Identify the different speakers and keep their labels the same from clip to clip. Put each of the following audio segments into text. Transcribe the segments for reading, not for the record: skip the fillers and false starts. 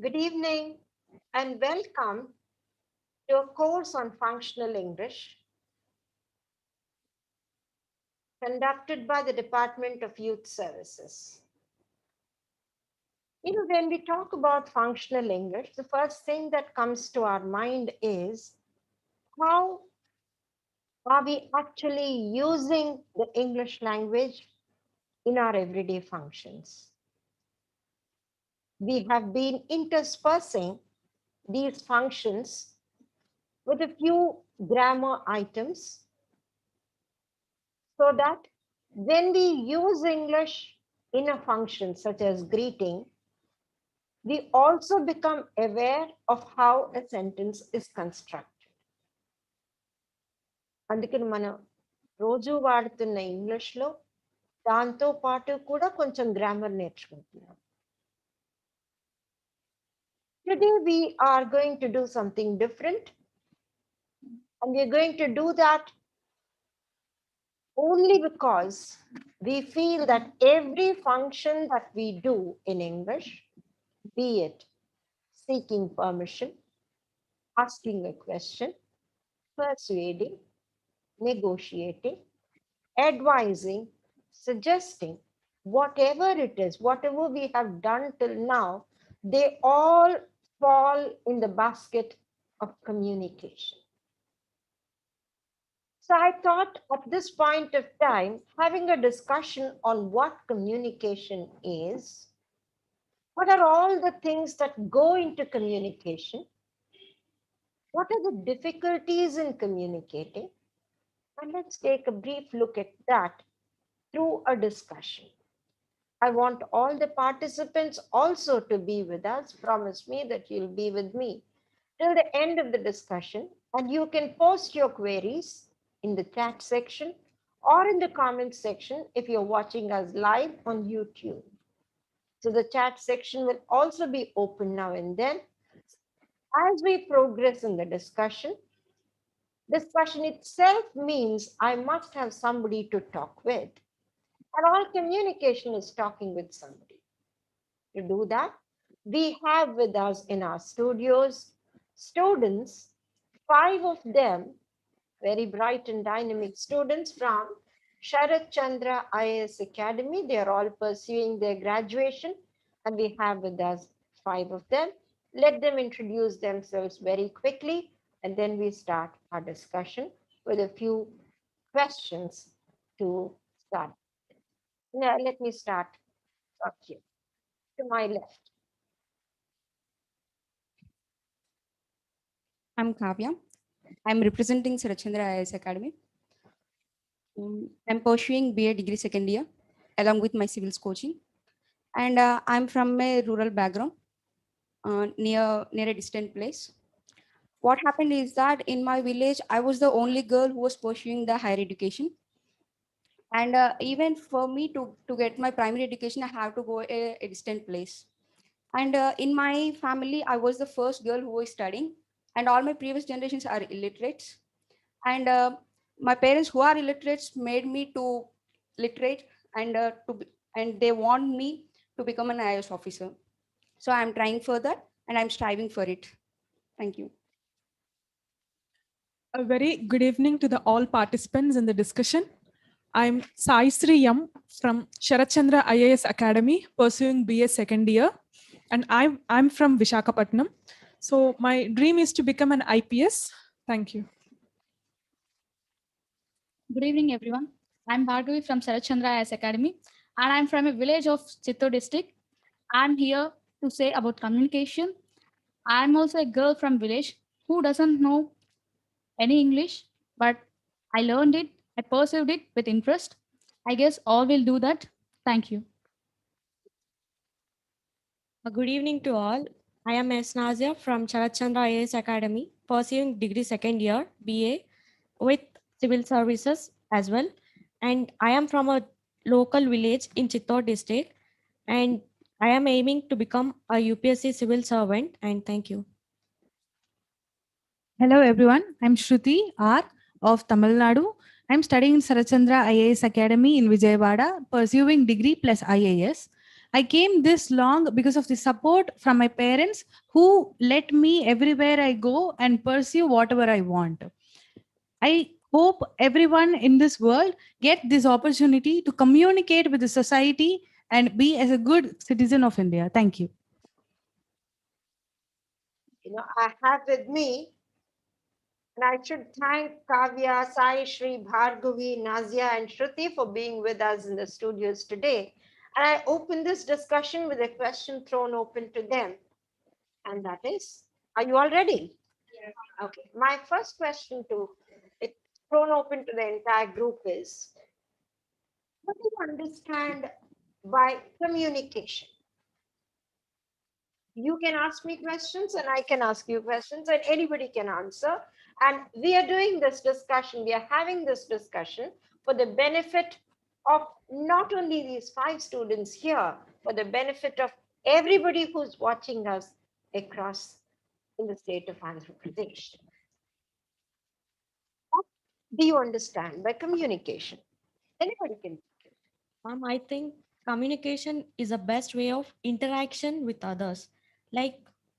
Speaker 1: Good evening and welcome to a course on functional English conducted by the Department of Youth Services. When we talk about functional English, the first thing that comes to our mind is how are we actually using the English language in our everyday functions? We have been interspersing these functions with a few grammar items so that when we use English in a function such as greeting, we also become aware of how a sentence is constructed. అందుకని మనం రోజు వాడుతున్న ఇంగ్లీష్లో దాంతో పాటు కూడా కొంచెం grammar నేర్చుకుంటున్నాం. Today we are going to do something different, and we're going to do that only because we feel that every function that we do in English, be it seeking permission, asking a question, persuading, negotiating, advising, suggesting, whatever it is, whatever we have done till now, they all fall in the basket of communication. So I thought at this point of time, having a discussion on what communication is, what are all the things that go into communication, what are the difficulties in communicating, and let's take a brief look at that through a discussion. I want all the participants also to be with us. Promise me that you'll be with me till the end of the discussion, and you can post your queries in the chat section or in the comment section if you're watching us live on YouTube. So the chat section will also be open now and then. As we progress in the discussion itself means I must have somebody to talk with. And all communication is talking with somebody. To do that, we have with us in our studios students, 5 of them, very bright and dynamic students from Sharat Chandra IAS Academy. They are all pursuing their graduation, and we have with us 5 of them. Let them introduce themselves very quickly, and then we start our discussion with a few questions to start. Now, let me start up here to my left.
Speaker 2: I'm Kavya. I'm representing Sarachandra IAS Academy. I'm pursuing BA degree second year along with my civils coaching. And I'm from a rural background near a distant place. What happened is that in my village, I was the only girl who was pursuing the higher education. And even for me to get my primary education, I have to go a distant place. And in my family, I was the first girl who was studying, and all my previous generations are illiterates. And my parents, who are illiterates, made me to literate, and and they want me to become an IAS officer. So I'm trying for that, and I'm striving for it. Thank you.
Speaker 3: A very good evening to the all participants in the discussion. I'm Sai Sri M from Sharachandra IAS Academy, pursuing BA second year, and I'm from Visakhapatnam. So my dream is to become an IPS. Thank you.
Speaker 4: Good evening, everyone. I'm Bhargavi from Sarachandra IAS Academy, and I'm from a village of Chittor district. I'm here to say about communication. I'm also a girl from village who doesn't know any English, but I learned it, I pursued it with interest. I guess all will do that. Thank you.
Speaker 5: Good evening to all. I am S. Nazia from Charachandra IAS Academy, pursuing degree second year BA with civil services as well. And I am from a local village in Chittor district, and I am aiming to become a UPSC civil servant. And thank you.
Speaker 6: Hello everyone, I'm Shruti R of Tamil Nadu. I'm studying in Sarachandra IAS Academy in Vijayawada, pursuing degree plus IAS. I came this long because of the support from my parents who let me everywhere I go and pursue whatever I want. I hope everyone in this world get this opportunity to communicate with the society and be as a good citizen of India. Thank you.
Speaker 1: I have with me, and I should thank Kavya, Sai, Shri, Bhargavi, Nazia, and Shruti for being with us in the studios today. And I open this discussion with a question thrown open to them. And that is, are you all ready? Yes. Okay. My first question to it thrown open to the entire group is, what do you understand by communication? You can ask me questions and I can ask you questions and anybody can answer. And we are doing this discussion, we are having this discussion for the benefit of not only these 5 students here, for the benefit of everybody who's watching us across in the state of Andhra Pradesh. What do you understand by communication? Anybody can.
Speaker 5: I think communication is the best way of interaction with others. Like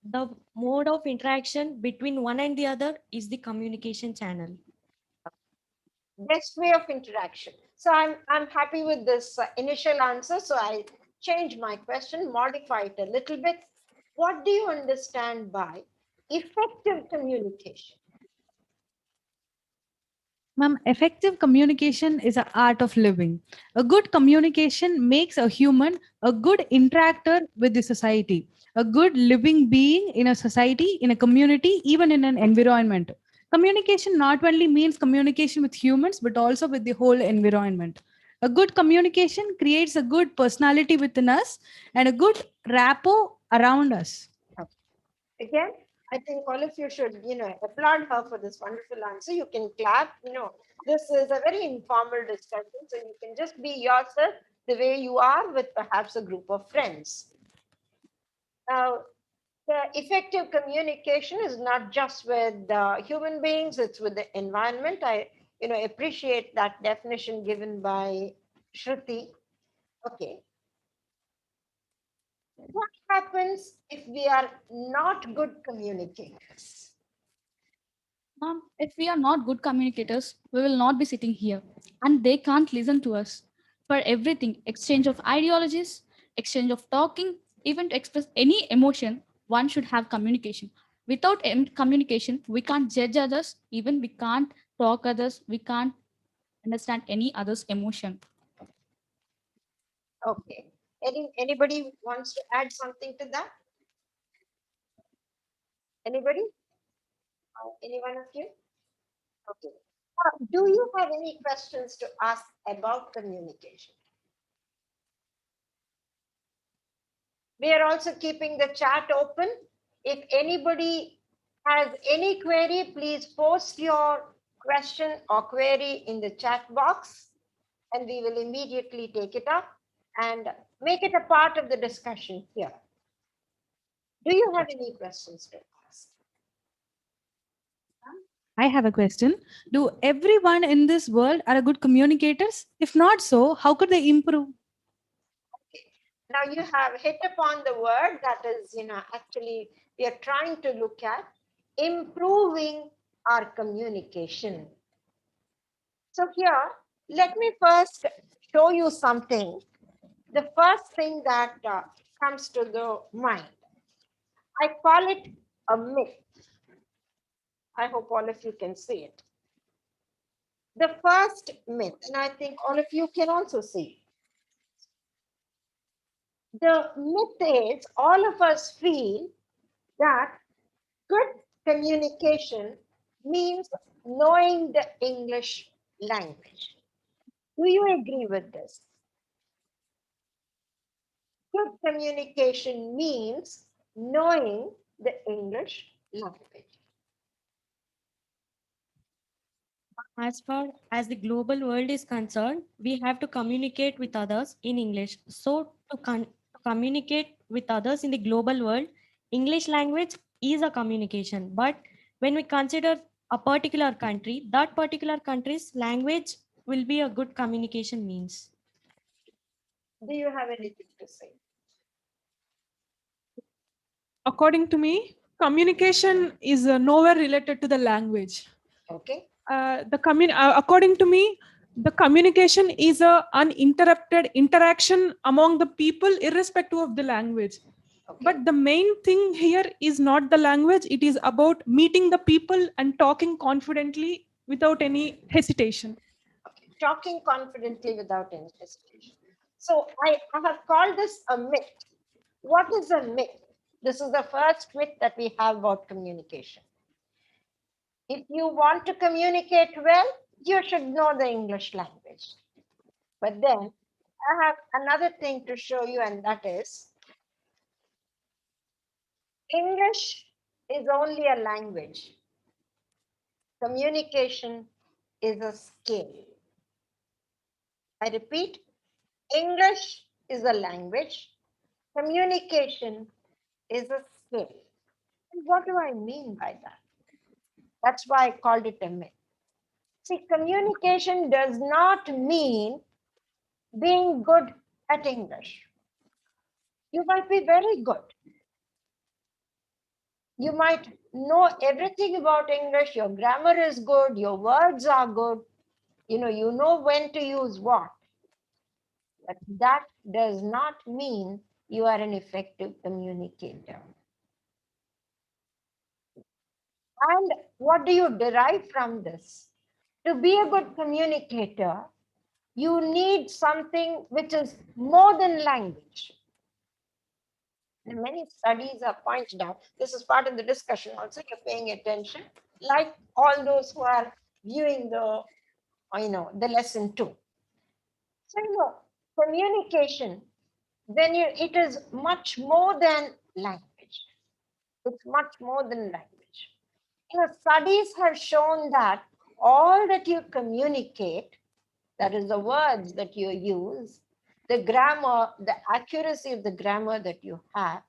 Speaker 5: the mode of interaction between one and the other is the communication channel.
Speaker 1: Best way of interaction. So I'm happy with this initial answer. So I change my question, modify it a little bit. What do you understand by effective communication?
Speaker 6: Ma'am, effective communication is an art of living. A good communication makes a human a good interactor with the society, a good living being in a society, in a community, even in an environment. Communication not only means communication with humans, but also with the whole environment. A good communication creates a good personality within us and a good rapport around us.
Speaker 1: Again, I think all of you should, applaud her for this wonderful answer. You can clap, this is a very informal discussion. So you can just be yourself the way you are with perhaps a group of friends. Now, the effective communication is not just with human beings, it's with the environment. I appreciate that definition given by Shruti. Okay. What happens if we are not good communicators?
Speaker 4: Ma'am, if we are not good communicators, we will not be sitting here and they can't listen to us. For everything, exchange of ideologies, exchange of talking, even to express any emotion, one should have communication. Without communication, we can't judge others, even we can't talk others, we can't understand any other's emotion.
Speaker 1: Okay. Anybody wants to add something to that? Anybody? Any one of you? Okay. Do you have any questions to ask about communication? We are also keeping the chat open. If anybody has any query, please post your question or query in the chat box and we will immediately take it up and make it a part of the discussion here. Do you have any questions to ask?
Speaker 6: I have a question. Do everyone in this world are good communicators? If not so, how could they improve?
Speaker 1: Now you have hit upon the word that is, actually we are trying to look at improving our communication. So here, let me first show you something. The first thing that comes to the mind, I call it a myth. I hope all of you can see it. The first myth, and I think all of you can also see. The myth is all of us feel that good communication means knowing the English language. Do you agree with this? Good communication means knowing the English language.
Speaker 5: As far as the global world is concerned, we have to communicate with others in English. So to communicate with others in the global world, English language is a communication. But when we consider a particular country, that particular country's language will be a good communication means.
Speaker 1: Do you have anything to say?
Speaker 3: According to me, communication is nowhere related to the language.
Speaker 1: Okay.
Speaker 3: According to me, the communication is a uninterrupted interaction among the people, irrespective of the language.
Speaker 1: Okay.
Speaker 3: But the main thing here is not the language, it is about meeting the people and talking confidently without any hesitation.
Speaker 1: Okay. Talking confidently without any hesitation. So I have called this a myth. What is a myth? This is the first myth that we have about communication. If you want to communicate well, you should know the English language. But then I have another thing to show you, and that is English is only a language. Communication is a skill. I repeat, English is a language. Communication is a skill. And what do I mean by that? That's why I called it a myth. See, communication does not mean being good at English. You might be very good. You might know everything about English. Your grammar is good. Your words are good. You know when to use what. But that does not mean you are an effective communicator. And what do you derive from this? To be a good communicator, you need something which is more than language. And many studies have pointed out, this is part of the discussion also, you're paying attention, like all those who are viewing the lesson too. So, communication, it is much more than language. It's much more than language. Studies have shown that all that you communicate, that is the words that you use, the grammar, the accuracy of the grammar that you have,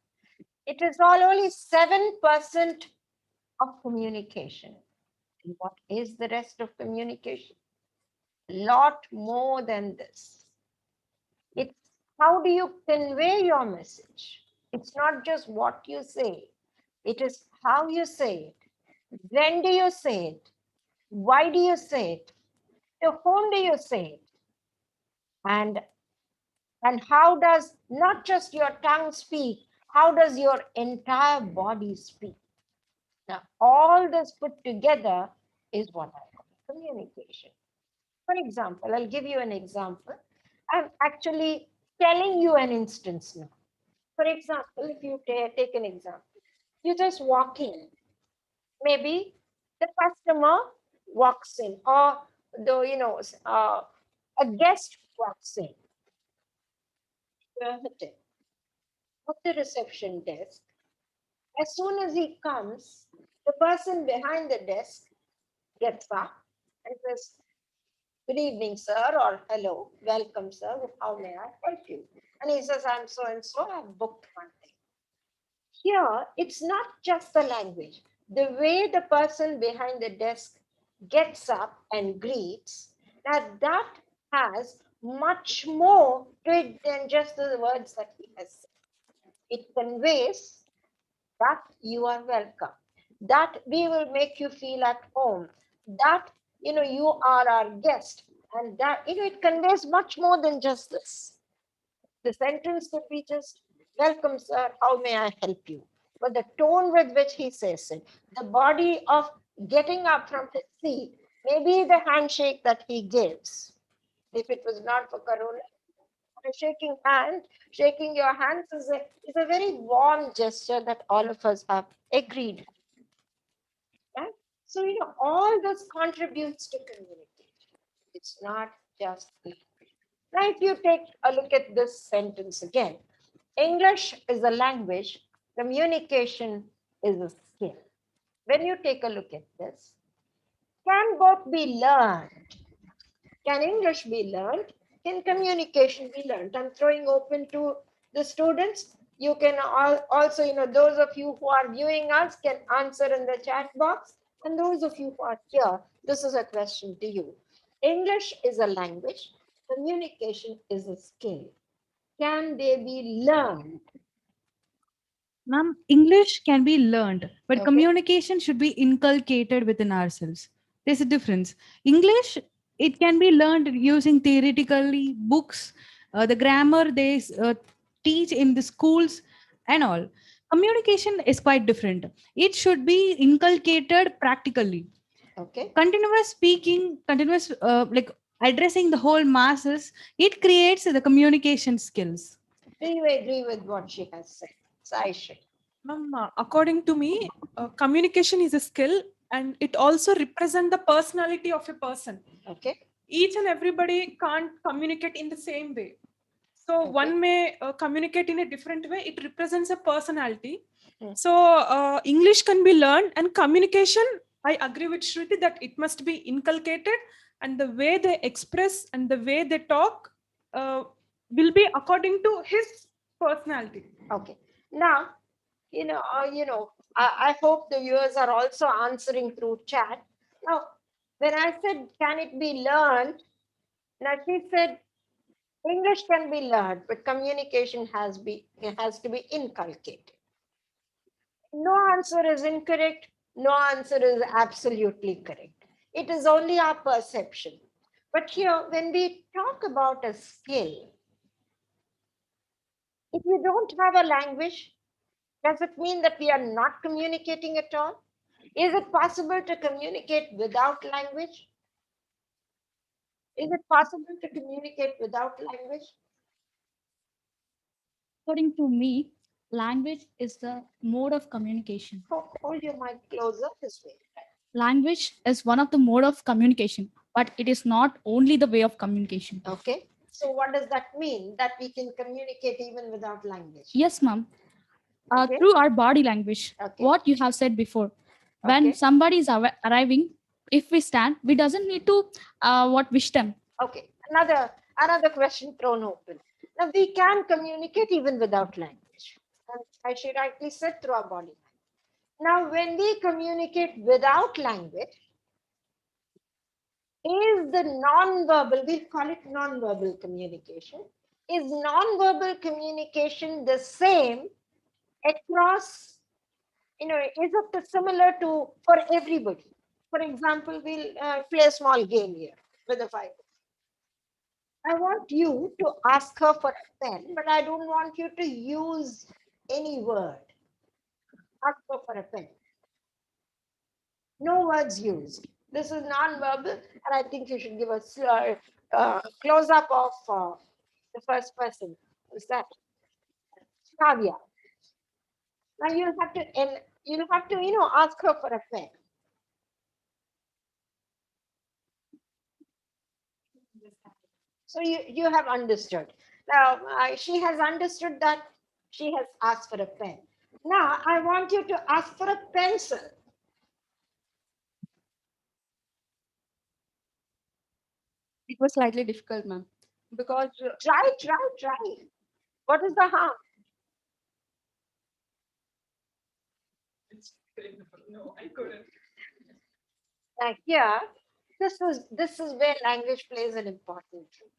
Speaker 1: it is all only 7% of communication. And what is the rest of communication? Lot more than this. It's how do you convey your message? It's not just what you say, it is how you say it. When do you say it? Why do you say it? To whom do you say it? And how does not just your tongue speak, how does your entire body speak? Now, all this put together is what I call communication. For example, I'll give you an example. I'm actually telling you an instance now. For example, if you take an example, you just walk in. Maybe the customer walks in, or a guest walks in. You're at the reception desk. As soon as he comes, the person behind the desk gets up and says, "Good evening, sir," or "Hello, welcome, sir. How may I help you?" And he says, "I'm so and so, I've booked one thing." Here, it's not just the language. The way the person behind the desk gets up and greets, that has much more to it than just the words that he has said. It conveys that you are welcome, that we will make you feel at home, that you are our guest, and that it conveys much more than just this. The sentence could be just, "Welcome, sir, how may I help you?" But the tone with which he says it, the body of getting up from his seat, maybe the handshake that he gives, if it was not for corona, shaking your hands is a very warm gesture that all of us have agreed. Right? So, all this contributes to communication. It's not just language. Now, if you take a look at this sentence again, English is a language, communication is a skill. When you take a look at this, can both be learned? Can English be learned? Can communication be learned? I'm throwing open to the students. You can also, those of you who are viewing us can answer in the chat box. And those of you who are here, this is a question to you. English is a language. Communication is a skill. Can they be learned?
Speaker 6: Ma'am, English can be learned, but
Speaker 1: Okay.
Speaker 6: communication should be inculcated within ourselves. There's a difference. English, it can be learned using theoretically books, the grammar they teach in the schools and all. Communication is quite different. It should be inculcated practically.
Speaker 1: Okay.
Speaker 6: Continuous speaking, continuous like addressing the whole masses, it creates the communication skills.
Speaker 1: Do you agree with what she has said? Sai Shri.
Speaker 3: Ma'am, according to me, communication is a skill and it also represents the personality of a person.
Speaker 1: Okay.
Speaker 3: Each and everybody can't communicate in the same way. So
Speaker 1: Okay.
Speaker 3: one may communicate in a different way. It represents a personality.
Speaker 1: Hmm.
Speaker 3: So English can be learned, and communication, I agree with Shruti that it must be inculcated, and the way they express and the way they talk will be according to his personality.
Speaker 1: Okay. Now, I hope the viewers are also answering through chat. Now, when I said, can it be learned? Now, she said, English can be learned, but communication has to be inculcated. No answer is incorrect. No answer is absolutely correct. It is only our perception. But here, when we talk about a skill, if you don't have a language, does it mean that we are not communicating at all? Is it possible to communicate without language? Is it possible to communicate without language?
Speaker 4: According to me, language is the mode of communication.
Speaker 1: Hold your mic closer this way.
Speaker 4: Language is one of the mode of communication, but it is not only the way of communication.
Speaker 1: Okay. So what does that mean? That we can communicate even without language?
Speaker 4: Yes, ma'am.
Speaker 1: Okay.
Speaker 4: Through our body language,
Speaker 1: Okay.
Speaker 4: what you have said before. When
Speaker 1: Okay.
Speaker 4: somebody is arriving, if we stand, we doesn't need to wish them.
Speaker 1: Okay. Another question thrown open. Now we can communicate even without language. And as she rightly said, through our body. Now, when we communicate without language, is the non-verbal, we call it non-verbal communication, is non-verbal communication the same across, is it similar to for everybody? For example, we'll play a small game here with the five. I want you to ask her for a pen, but I don't want you to use any word. Ask her for a pen. No words used. This is non-verbal, and I think you should give a close-up of the first person. Who's that? Kavya. Now you'll have to, ask her for a pen. So you have understood. Now she has understood that she has asked for a pen. Now I want you to ask for a pencil.
Speaker 2: It was slightly difficult, ma'am, because
Speaker 1: Try. What is the harm?
Speaker 3: No, I couldn't.
Speaker 1: Like here, this is where language plays an important role.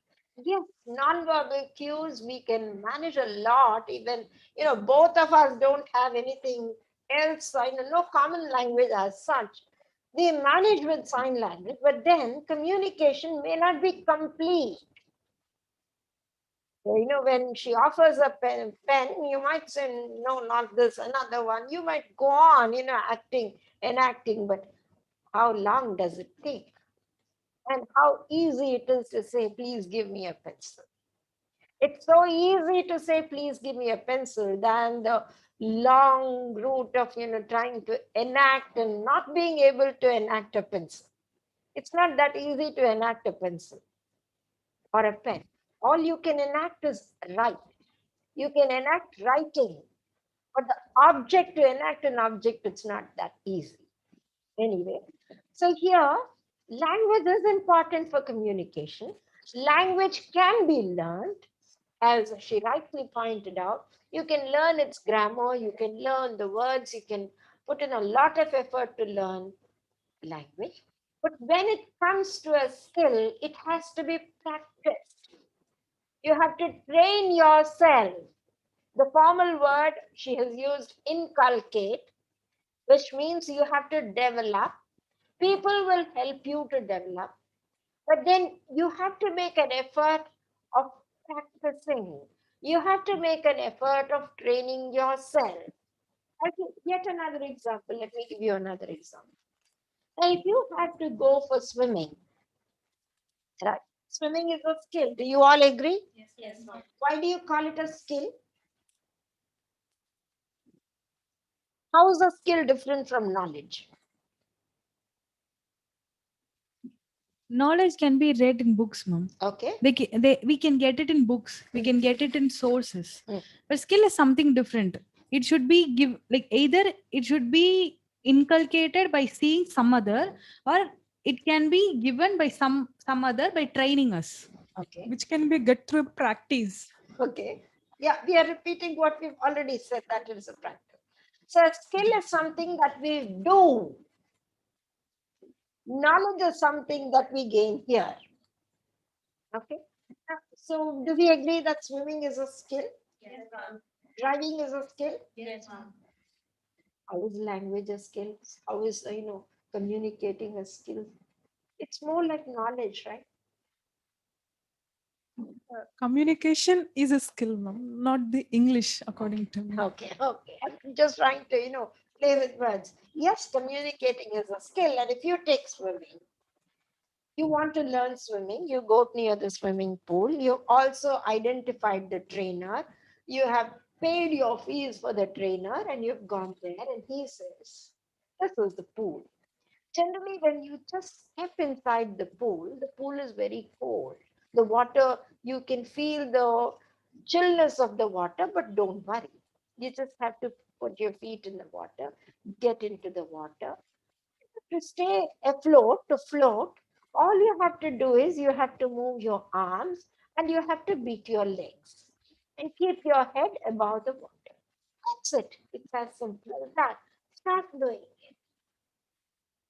Speaker 1: Yes, non-verbal cues we can manage a lot. Even both of us don't have anything else, no common language as such. We manage with sign language, but then communication may not be complete. When she offers a pen, you might say, no, not this, another one. You might go on, enacting, but how long does it take? And how easy it is to say, please give me a pencil. It's so easy to say, please give me a pencil than the long route of, trying to enact and not being able to enact a pencil. It's not that easy to enact a pencil or a pen. All you can enact is write. You can enact writing, but the object to enact an object, it's not that easy. Anyway, so here, language is important for communication. Language can be learned, as she rightly pointed out. You can learn its grammar, you can learn the words, you can put in a lot of effort to learn language. But when it comes to a skill, it has to be practiced. You have to train yourself. The formal word she has used, inculcate, which means you have to develop. People will help you to develop, but then you have to make an effort of practicing. You have to make an effort of training yourself. Okay, yet another example. Let me give you another example. Now, if you have to go for swimming, right? Swimming is a skill. Do you all agree?
Speaker 4: Yes.
Speaker 1: Why do you call it a skill? How is a skill different from knowledge?
Speaker 6: Knowledge can be read in books, mom.
Speaker 1: Okay.
Speaker 6: We can get it in books. We can get it in sources.
Speaker 1: Mm.
Speaker 6: But skill is something different. It should be either it should be inculcated by seeing some other, or it can be given by some other by training us.
Speaker 1: Okay.
Speaker 3: Which can be get through practice.
Speaker 1: Okay. Yeah, we are repeating what we've already said, that is a practice. So a skill is something that we do. Knowledge is something that we gain here. Okay. So do we agree that swimming is a skill?
Speaker 4: Yes, ma'am.
Speaker 1: Driving is a skill?
Speaker 4: Yes, ma'am.
Speaker 1: How is language a skill? How is communicating a skill? It's more like knowledge, right?
Speaker 3: Communication is a skill, ma'am, not the English, according to me.
Speaker 1: Okay. I'm just trying to, play with words. Yes, communicating is a skill. And if you take swimming, you want to learn swimming, you go near the swimming pool, you also identified the trainer, you have paid your fees for the trainer, and you've gone there, and he says, this is the pool. Generally, when you just step inside the pool is very cold. The water, you can feel the chillness of the water, but don't worry. You just have to put your feet in the water, get into the water. To stay afloat, to float, all you have to do is you have to move your arms and you have to beat your legs and keep your head above the water. That's it. It's as simple as that. Start doing it.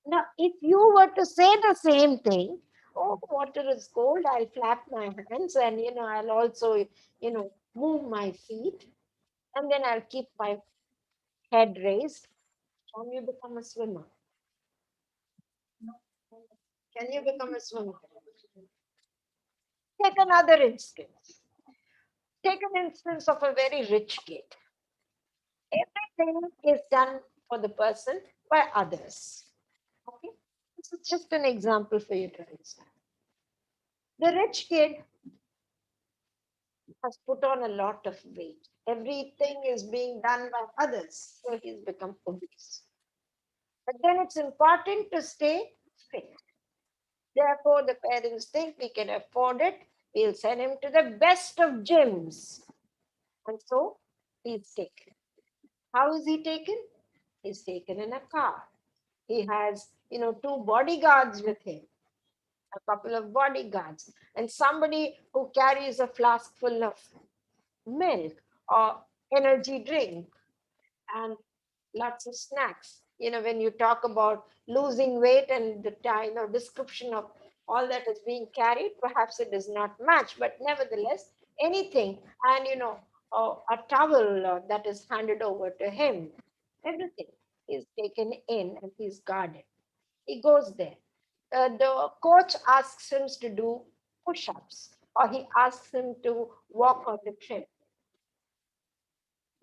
Speaker 1: Now, if you were to say the same thing, oh, water is cold, I'll flap my hands and, I'll also, move my feet and then I'll keep my head raised, can you become a swimmer? Can you become a swimmer? Take another instance. Take an instance of a very rich kid. Everything is done for the person by others. Okay? This is just an example for you to understand. The rich kid has put on a lot of weight. Everything is being done by others, so he's become obese. But then it's important to stay fit. Therefore, the parents think we can afford it. We'll send him to the best of gyms. And so he's taken. How is he taken? He's taken in a car. He has, two bodyguards with him, a couple of bodyguards, and somebody who carries a flask full of milk or energy drink and lots of snacks. When you talk about losing weight and the description of all that is being carried, perhaps it does not match, but nevertheless, anything, and a towel that is handed over to him, everything is taken in and he's guarded. He goes there. The coach asks him to do push-ups, or he asks him to walk on the treadmill.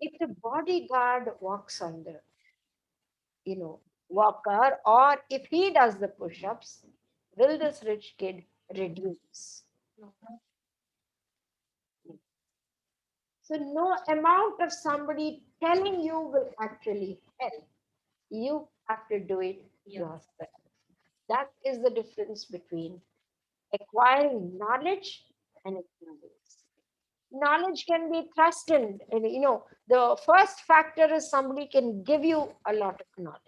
Speaker 1: If the bodyguard walks on the walker, or if he does the push-ups, will this rich kid reduce? So no amount of somebody telling you will actually help. You have to do it yourself. That is the difference between acquiring knowledge and ignorance. Knowledge can be thrust in, the first factor is somebody can give you a lot of knowledge.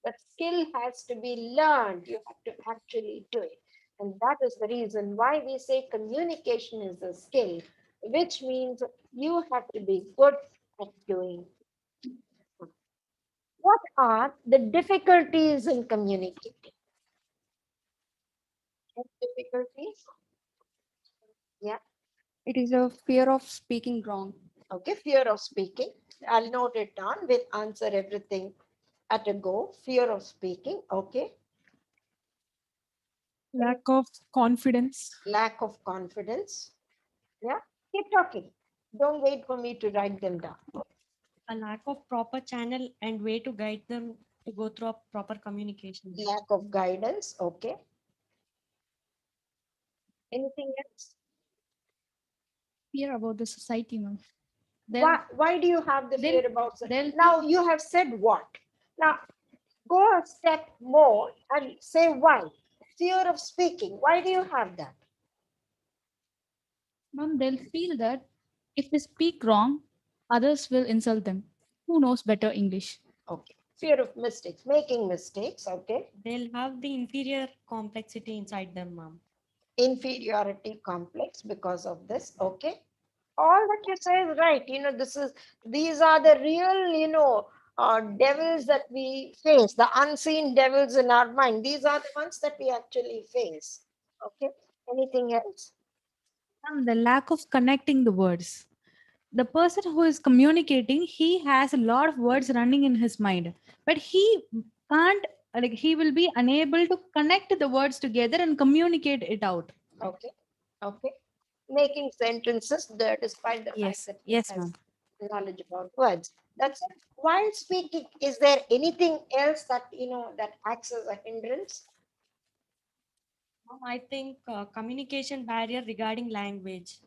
Speaker 1: But skill has to be learned. You have to actually do it. And that is the reason why we say communication is a skill, which means you have to be good at doing it. What are the difficulties in communicating? Difficulties? Yeah.
Speaker 2: It is a fear of speaking wrong.
Speaker 1: Okay, fear of speaking. I'll note it down. We'll answer everything at a go. Fear of speaking. Okay.
Speaker 3: Lack of confidence.
Speaker 1: Lack of confidence. Yeah. Keep talking. Don't wait for me to write them down.
Speaker 5: A lack of proper channel and way to guide them to go through a proper communication.
Speaker 1: Lack of guidance. Okay. Anything else?
Speaker 4: Fear about the society, ma'am.
Speaker 1: Why do you have the
Speaker 4: they'll-
Speaker 1: fear about
Speaker 4: they'll-
Speaker 1: now you have said what? Now go a step more and say why. Fear of speaking. Why do you have that?
Speaker 4: Ma'am, they'll feel that if they speak wrong, others will insult them. Who knows better English?
Speaker 1: Okay. Fear of mistakes, making mistakes. Okay.
Speaker 5: They'll have the inferior complexity inside them, ma'am.
Speaker 1: Inferiority complex because of this. Okay. All that you say is right. These are the real, devils that we face, the unseen devils in our mind. These are the ones that we actually face. Okay. Anything else?
Speaker 6: And the lack of connecting the words. The person who is communicating, he has a lot of words running in his mind, but he can't, like, he will be unable to connect the words together and communicate it out.
Speaker 1: Okay. Okay. Making sentences there despite the fact that he
Speaker 6: Yes,
Speaker 1: has
Speaker 6: ma'am.
Speaker 1: knowledge about words. That's it. While speaking, is there anything else that that acts as a hindrance?
Speaker 5: Ma'am, I think communication barrier regarding language.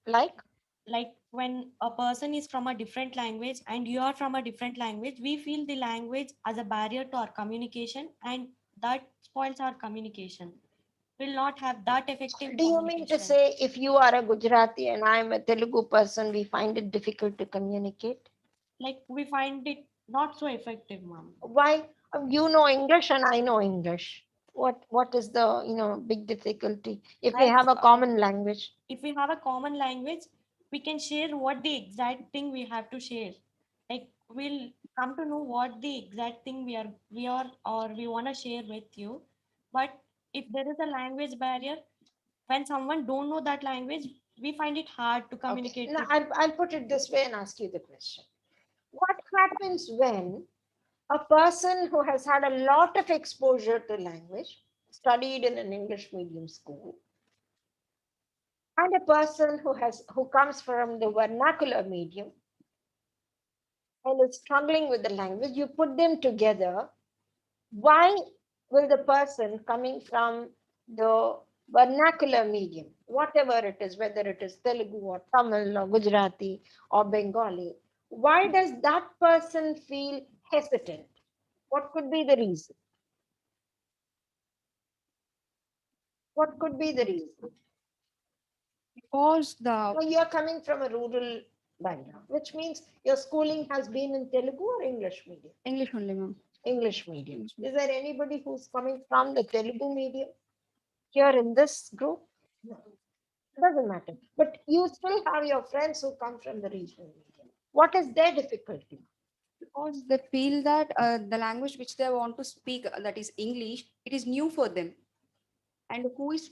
Speaker 1: Like
Speaker 5: Like when a person is from a different language and you are from a different language, we feel the language as a barrier to our communication, and that spoils our communication. Will not have that effective
Speaker 1: do you mean to
Speaker 5: communication.
Speaker 1: say if you are a Gujarati and I'm a Telugu person, we find it difficult to communicate?
Speaker 5: Like we find it not so effective, ma'am.
Speaker 1: Why? You know English and I know English. What is the big difficulty if we
Speaker 5: Like,
Speaker 1: have a common language?
Speaker 5: if we have a common language, we can share what the exact thing we have to share. Like we'll come to know what the exact thing we are or we want to share with you. But if there is a language barrier, when someone don't know that language, we find it hard to
Speaker 1: Okay.
Speaker 5: communicate
Speaker 1: Now
Speaker 5: with.
Speaker 1: I'll put it this way and ask you the question. What happens when a person who has had a lot of exposure to language, studied in an English medium school, and a person who comes from the vernacular medium and is struggling with the language, you put them together. Why will the person coming from the vernacular medium, whatever it is, whether it is Telugu or Tamil or Gujarati or Bengali, why does that person feel hesitant? What could be the reason? What could be the reason?
Speaker 2: Because
Speaker 1: Now, you are coming from a rural background, which means your schooling has been in Telugu or English medium?
Speaker 2: English only, ma'am.
Speaker 1: English medium.
Speaker 2: English
Speaker 1: Is there anybody who's coming from the Telugu medium here in this group? No. Doesn't matter. But you still have your friends who come from the regional medium. What is their difficulty?
Speaker 2: Because they feel that the language which they want to speak, that is English, it is new for them. And who is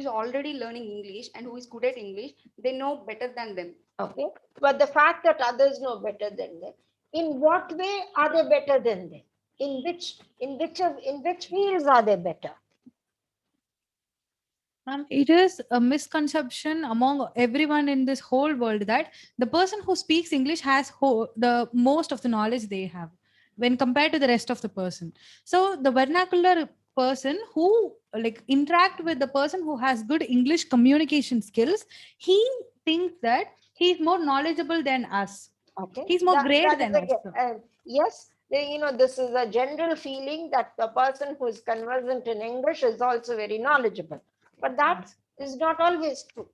Speaker 2: already learning English and who is good at English, they know better than them.
Speaker 1: Okay. But the fact that others know better than them, in what way are they better than them? In which fields are they better?
Speaker 6: It is a misconception among everyone in this whole world that the person who speaks English has the most of the knowledge they have when compared to the rest of the person. So the vernacular person who like interact with the person who has good English communication skills, he thinks that he's more knowledgeable than us.
Speaker 1: Okay.
Speaker 6: He's more great
Speaker 1: that
Speaker 6: than
Speaker 1: is
Speaker 6: us.
Speaker 1: yes, this is a general feeling that the person who is conversant in English is also very knowledgeable. But that is not always true.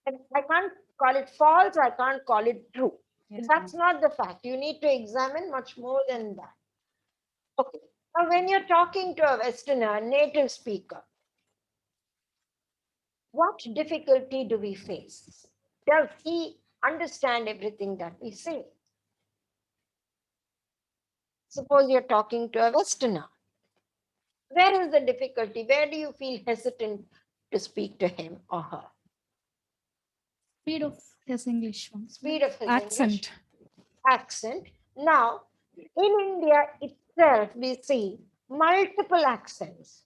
Speaker 1: And I can't call it false, I can't call it true.
Speaker 6: Yes,
Speaker 1: That's not the fact. You need to examine much more than that. Okay. Now, when you're talking to a Westerner, a native speaker, what difficulty do we face? Does he understand everything that we say? Suppose you're talking to a Westerner. Where is the difficulty? Where do you feel hesitant to speak to him or her?
Speaker 4: Speed of his English.
Speaker 1: Speed of his English.
Speaker 3: Accent.
Speaker 1: Accent. Now, in India itself, we see multiple accents.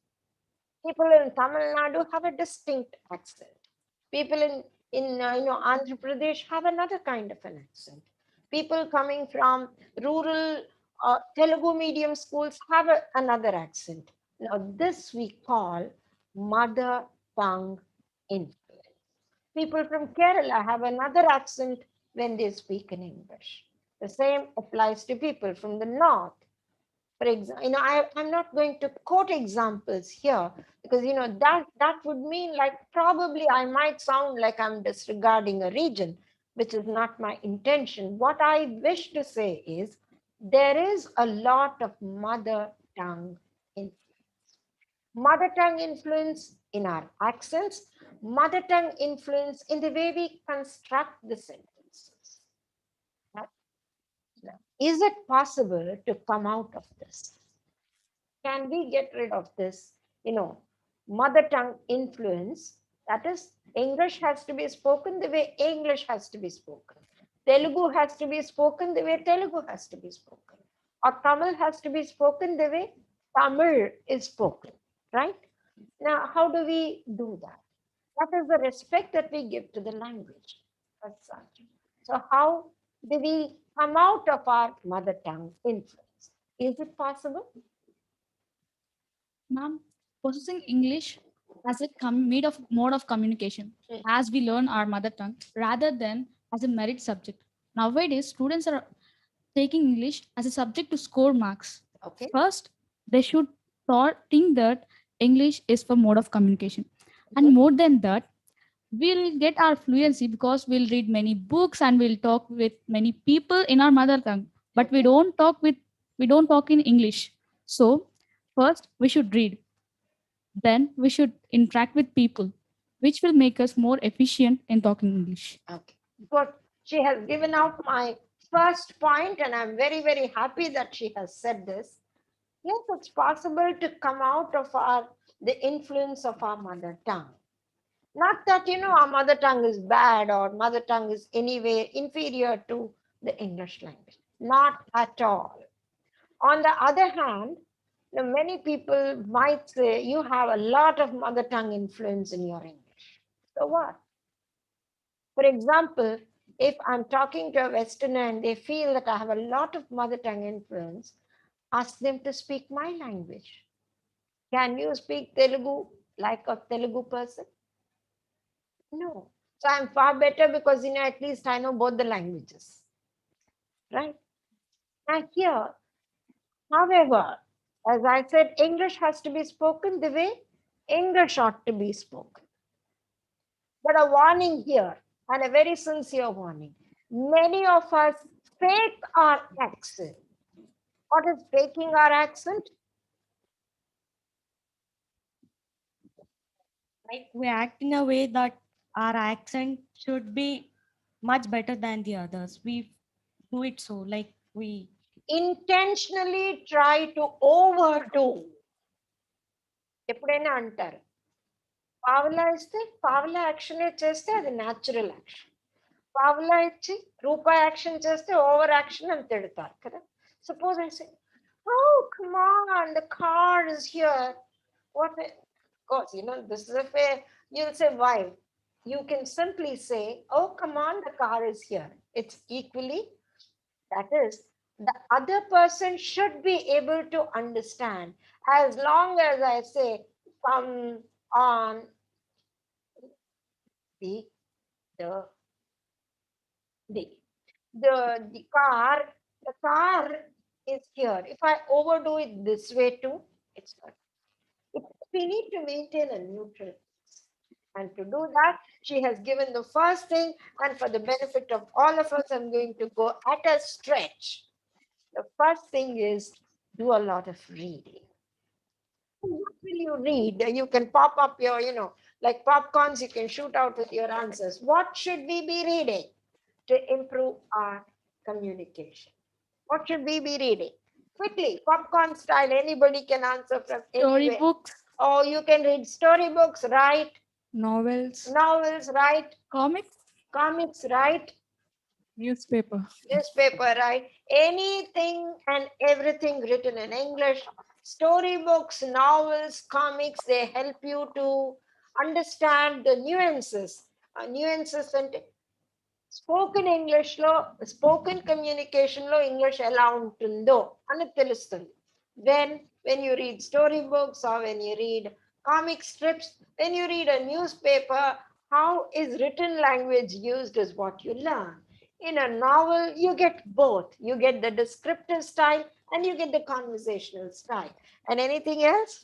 Speaker 1: People in Tamil Nadu have a distinct accent. People in Andhra Pradesh have another kind of an accent. People coming from rural Telugu medium schools have another accent. Now, this we call mother tongue influence. People from Kerala have another accent when they speak in English. The same applies to people from the north. For example, I'm not going to quote examples here because that would mean like probably I might sound like I'm disregarding a region, which is not my intention. What I wish to say is there is a lot of mother tongue influence. Mother tongue influence in our accents, mother tongue influence in the way we construct the sentences. Is it possible to come out of this? Can we get rid of this, mother tongue influence? That is, English has to be spoken the way English has to be spoken. Telugu has to be spoken the way Telugu has to be spoken. Or Tamil has to be spoken the way Tamil is spoken, right? Now, how do we do that? That is the respect that we give to the language as such. So how do we come out of our mother tongue influence? Is it possible?
Speaker 4: Ma'am, possessing English as a mode of communication as we learn our mother tongue rather than as a merit subject. Nowadays, students are taking English as a subject to score marks.
Speaker 1: Okay.
Speaker 4: First, they should think that English is for mode of communication. And more than that, we'll get our fluency because we'll read many books and we'll talk with many people in our mother tongue. But we don't talk in English. So first we should read. Then we should interact with people, which will make us more efficient in talking English.
Speaker 1: Okay. But she has given out my first point, and I'm very, very happy that she has said this. Yes, it's possible to come out of the influence of our mother tongue. Not that our mother tongue is bad or mother tongue is anyway inferior to the English language. Not at all. On the other hand, many people might say you have a lot of mother tongue influence in your English. So what? For example, if I'm talking to a Westerner and they feel that I have a lot of mother tongue influence, ask them to speak my language. Can you speak Telugu like a Telugu person? No. So I'm far better because at least I know both the languages. Right? And here, however, as I said, English has to be spoken the way English ought to be spoken. But a warning here, and a very sincere warning. Many of us fake our accent. What is faking our accent?
Speaker 5: Like we act in a way that our accent should be much better than the others. We do it so, like we
Speaker 1: Intentionally try to overdo. ఎప్పుడైనా అంటారు పావులా ఇస్తే పావులా action చేస్తే అది natural action పావులా ఇచ్చి రూపాయి action చేస్తే over action అని తిడతారు కదా suppose I say oh come on the car is here what of course this is a fair you'll say why you can simply say oh come on the car is here it's equally that is the other person should be able to understand as long as I say come on the the the the car is here. If I overdo it this way too, it's not. We need to maintain a neutral. And to do that, she has given the first thing, and for the benefit of all of us, I'm going to go at a stretch. The first thing is do a lot of reading. What will you read? You can pop up your, like popcorns, you can shoot out with your answers. What should we be reading to improve our communication? What should we be reading? Quickly, popcorn style, anybody can answer from anywhere.
Speaker 4: Storybooks,
Speaker 1: Oh, you can read storybooks, right?
Speaker 2: Novels.
Speaker 1: Novels, right?
Speaker 4: comics,
Speaker 1: Comics, right?
Speaker 3: Newspaper.
Speaker 1: Newspaper, right? Anything and everything written in English. Storybooks, novels, comics, they help you to understand the nuances. Nuances and spoken ఇంగ్లీష్లో spoken కమ్యూనికేషన్లో English ఎలా ఉంటుందో అని తెలుస్తుంది. When you read storybooks or when you read comic strips, when you read a newspaper, how is written language used is what you learn. In a novel, you get both. You get the descriptive style and you get the conversational style. And anything else?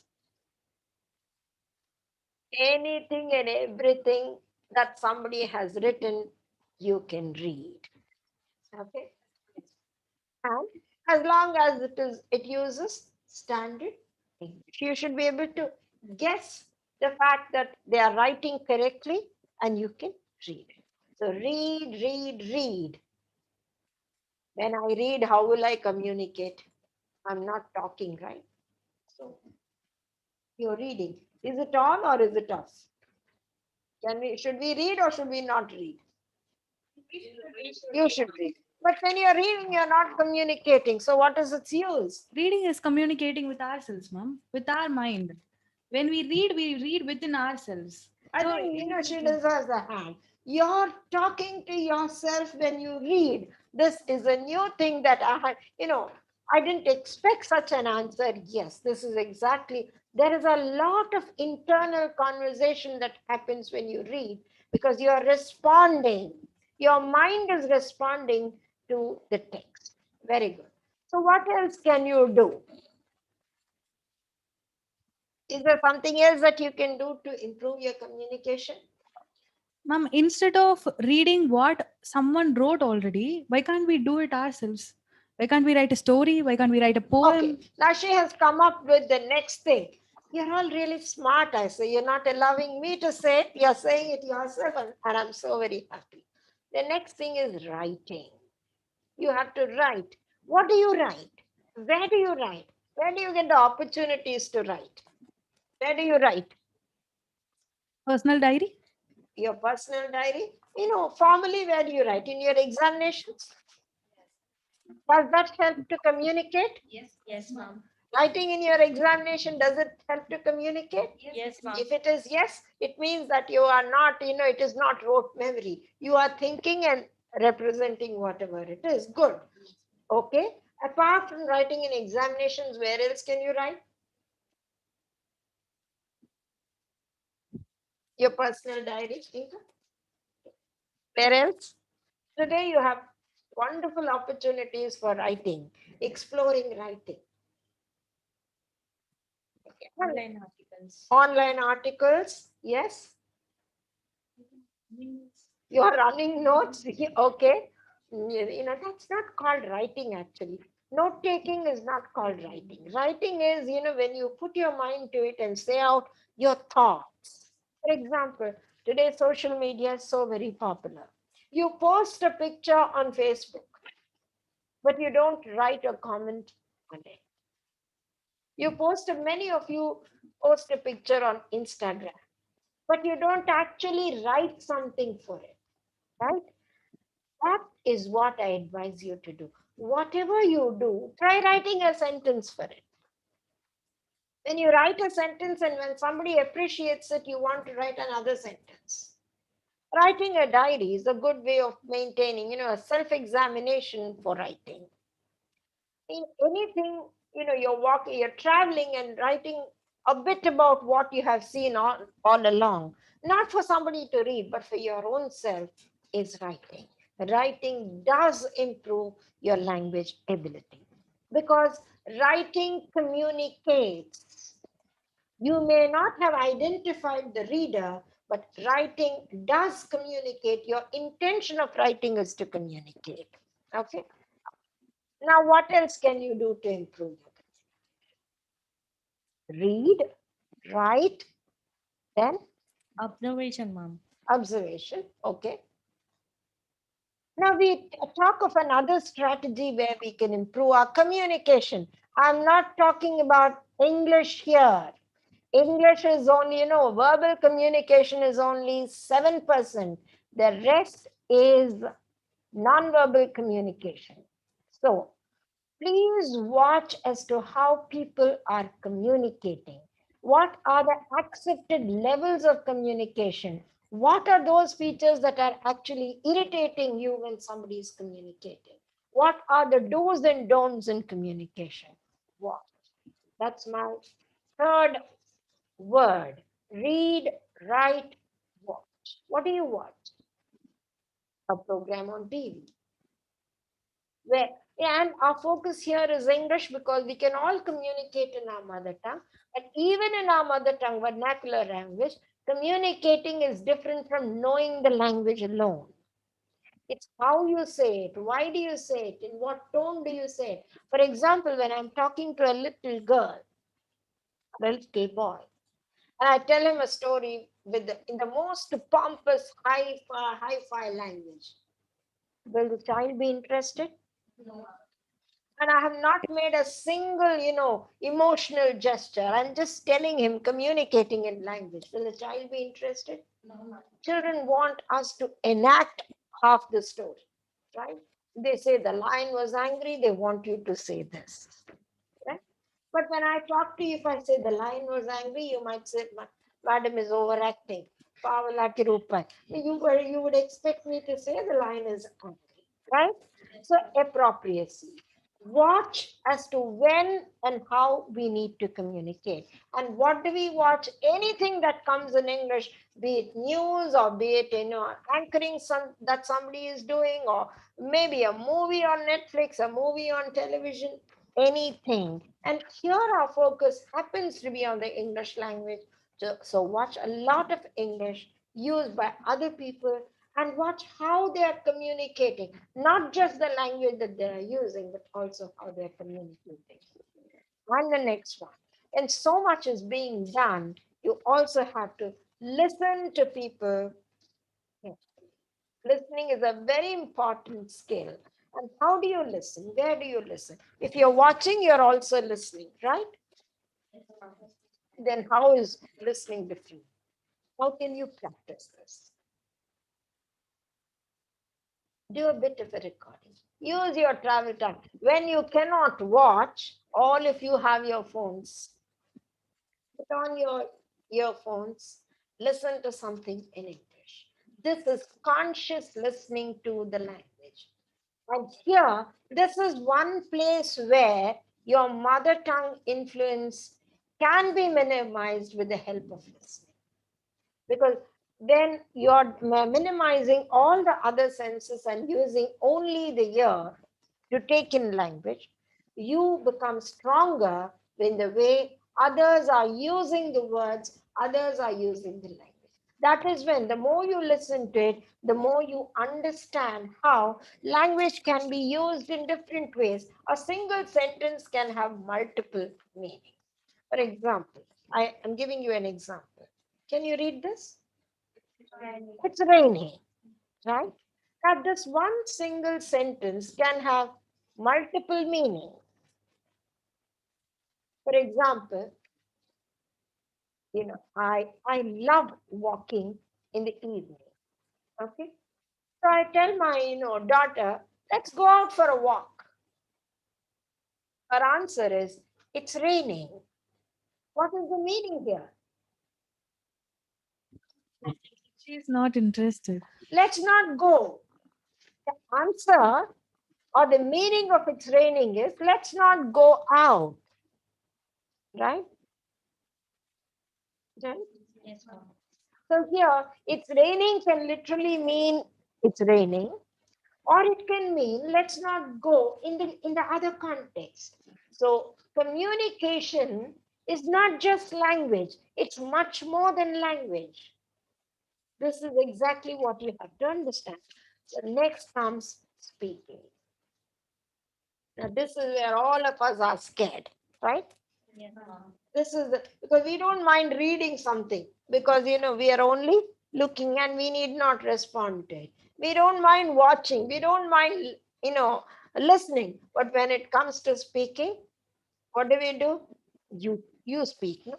Speaker 1: Anything and everything that somebody has written, you can read. Okay. And as long as it uses standard English, you should be able to guess the fact that they are writing correctly and you can read it. So read, read, read. When I read, how will I communicate? I'm not talking, right? So you're reading. Is it on or is it off? Should we read or should we not read? You should read. But when you're reading, you're not communicating. So what is its use?
Speaker 6: Reading is communicating with ourselves, ma'am, with our mind. When we read within ourselves.
Speaker 1: I
Speaker 6: So,
Speaker 1: think she deserves a hand. You're talking to yourself when you read. This is a new thing that I had, I didn't expect such an answer. Yes, this is exactly. There is a lot of internal conversation that happens when you read because you're responding. Your mind is responding to the text. Very good. So, what else can you do? Is there something else that you can do to improve your communication?
Speaker 6: ma'am, instead of reading what someone wrote already, why can't we do it ourselves? Why can't we write a story? Why can't we write a poem?
Speaker 1: Okay, now she has come up with the next thing. You're all really smart, I say. You're not allowing me to say it. You're saying it yourself, and I'm so very happy. The next thing is writing. You have to write. What do you write? Where do you write? Where do you get the opportunities to write? Where do you write?
Speaker 6: Personal diary?
Speaker 1: Your personal diary? Formally, where do you write? In your examinations? Does that help to communicate?
Speaker 5: Yes, ma'am.
Speaker 1: Writing in your examination, does it help to communicate?
Speaker 5: Yes, ma'am.
Speaker 1: If it is yes, it means that you are not, it is not rote memory. You are thinking and representing whatever it is. Good. Okay. Apart from writing in examinations, where else can you write? Your personal diary. Where else? Today you have wonderful opportunities for writing, exploring writing.
Speaker 5: Online articles.
Speaker 1: Online articles, yes. You are running notes, okay. That's not called writing actually. Note taking is not called writing. Writing is, when you put your mind to it and say out your thoughts. For example, today social media is so very popular. You post a picture on Facebook, but you don't write a comment on it. Many of you post a picture on Instagram, but you don't actually write something for it, right? That is what I advise you to do. Whatever you do, try writing a sentence for it. When you write a sentence and when somebody appreciates it, you want to write another sentence. Writing a diary is a good way of maintaining, a self-examination for writing. In anything, you're traveling and writing a bit about what you have seen all along, not for somebody to read, but for your own self, is writing. Writing does improve your language ability because writing communicates. You may not have identified the reader, but writing does communicate. Your intention of writing is to communicate. Okay. Now, what else can you do to improve it? Read, write, then
Speaker 5: Observation, ma'am.
Speaker 1: observation. Okay. Now we talk of another strategy where we can improve our communication. I'm not talking about English here. English is only, verbal communication is only 7%. The rest is nonverbal communication. So please watch as to how people are communicating. What are the accepted levels of communication? What are those features that are actually irritating you when somebody is communicating? What are the do's and don'ts in communication? What? That's my third word. Read, write, watch. What do you watch? A program on TV. Where, and our focus here is English because we can all communicate in our mother tongue. But even in our mother tongue, vernacular language, communicating is different from knowing the language alone. It's how you say it, why do you say it, in what tone do you say it. For example, when I'm talking to a little girl, a little boy, and I tell him a story in the most pompous, hi-fi language, will the child be interested? No. And I have not made a single, emotional gesture. I'm just telling him, communicating in language. Will the child be interested? No. Children want us to enact half the story, right? They say the lion was angry, they want you to say this, right? But when I talk to you, if I say the lion was angry, you might say, Madam is overacting. Pavalaki Rupai. You would expect me to say the lion is angry, right? So appropriacy. Watch as to when and how we need to communicate. And what do we watch? Anything that comes in English, be it news or be it anchoring that somebody is doing, or maybe a movie on Netflix, a movie on television, anything. And here our focus happens to be on the English language. So watch a lot of English used by other people and watch how they are communicating, not just the language that they are using, but also how they are communicating. And the next one. And so much is being done, you also have to listen to people. Listening is a very important skill. And how do you listen? Where do you listen? If you're watching, you're also listening, right? Then how is listening different? How can you practice this? Do a bit of a recording. Use your travel time. When you cannot watch, all if you have your phones, put on your earphones, listen to something in English. This is conscious listening to the language. And here, this is one place where your mother tongue influence can be minimized with the help of listening. Because then you're minimizing all the other senses and using only the ear to take in language. You become stronger in the way others are using the words, others are using the language. That is when the more you listen to it, the more you understand how language can be used in different ways. A single sentence can have multiple meanings. For example, I am giving you an example. Can you read this? It's raining, right? Now, this one single sentence can have multiple meanings. For example, I love walking in the evening. Okay. So I tell my, daughter, let's go out for a walk. Her answer is, it's raining. What is the meaning here?
Speaker 6: She's not interested.
Speaker 1: Let's not go. The answer or the meaning of it's raining is, let's not go out. Right? Right?
Speaker 4: Yes, ma'am.
Speaker 1: So here, it's raining can literally mean it's raining, or it can mean let's not go in the other context. So communication is not just language, it's much more than language. This is exactly what you have to understand. So next comes speaking. Now this is where all of us are scared, right?
Speaker 4: Yes, ma'am.
Speaker 1: This is because we don't mind reading something because we are only looking and we need not respond to it. We don't mind watching, we don't mind listening, but when it comes to speaking, what do? You speak, no?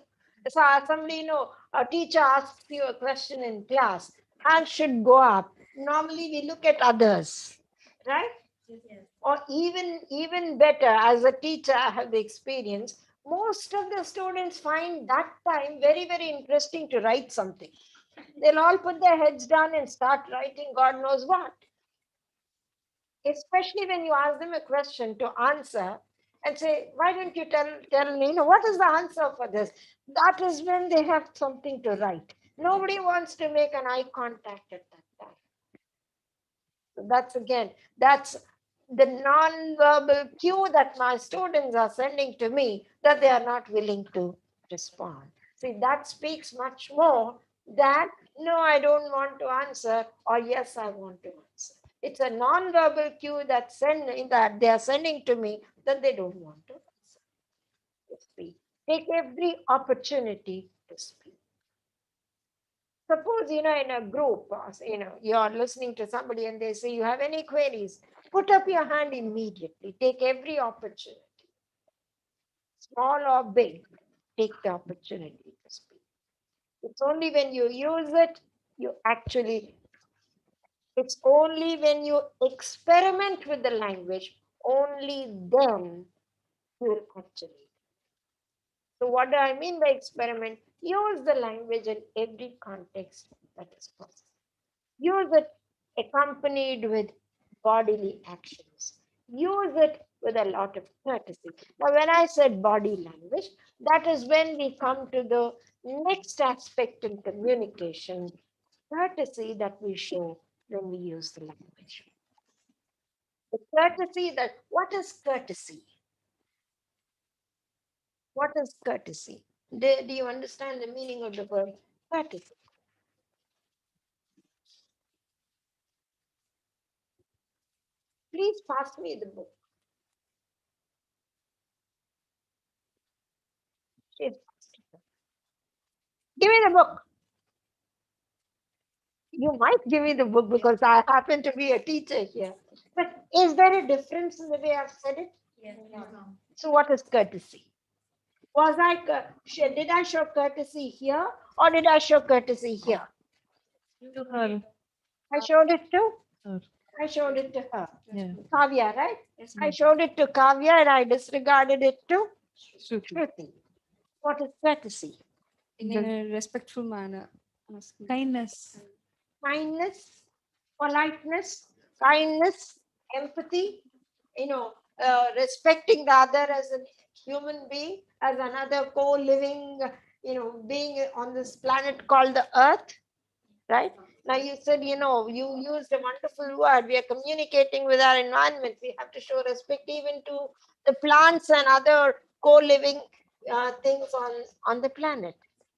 Speaker 1: So somebody, a teacher asks you a question in class, hand should go up normally we look at others, right? Or even better, as a teacher, I have the experience. Most of the students find that time very, very interesting to write something. They'll all put their heads down and start writing God knows what. Especially when you ask them a question to answer and say, why don't you tell me, what is the answer for this? That is when they have something to write. Nobody wants to make an eye contact at that time. So that's the non-verbal cue that my students are sending to me, that they are not willing to respond. See, that speaks much more than, no, I don't want to answer, or yes, I want to answer. It's a non-verbal cue that they are sending to me that they don't want to answer. To speak. Take every opportunity to speak. Suppose, in a group, you are listening to somebody and they say, you have any queries? Put up your hand immediately. Take every opportunity, small or big. Take the opportunity to speak. It's only when you use it, it's only when you experiment with the language, only then you will actually. So what do I mean by experiment? Use the language in every context that is possible. Use it accompanied with bodily actions. Use it with a lot of courtesy. Now, when I said body language, that is when we come to the next aspect in communication, courtesy that we show when we use the language. The courtesy what is courtesy? What is courtesy? Do you understand the meaning of the word courtesy? Please pass me the book. Please give me the book. You might give me the book because I happen to be a teacher here. But is there a difference in the way I've said it?
Speaker 7: Yes.
Speaker 1: So what is courtesy? Did I show courtesy here or did I show courtesy here?
Speaker 6: To her.
Speaker 1: I showed it to?
Speaker 6: Her.
Speaker 1: I showed it to her.
Speaker 6: Yeah.
Speaker 1: Kavya, right?
Speaker 4: Yes,
Speaker 1: I showed it to Kavya and I disregarded it to
Speaker 6: Shruti.
Speaker 1: Shruti. What is courtesy?
Speaker 2: In a respectful manner. Asking.
Speaker 6: Kindness.
Speaker 1: Kindness, politeness, kindness, empathy, respecting the other as a human being, as another co-living, being on this planet called the Earth, right? Now you said, you used a wonderful word. We are communicating with our environment. We have to show respect even to the plants and other co-living things on the planet.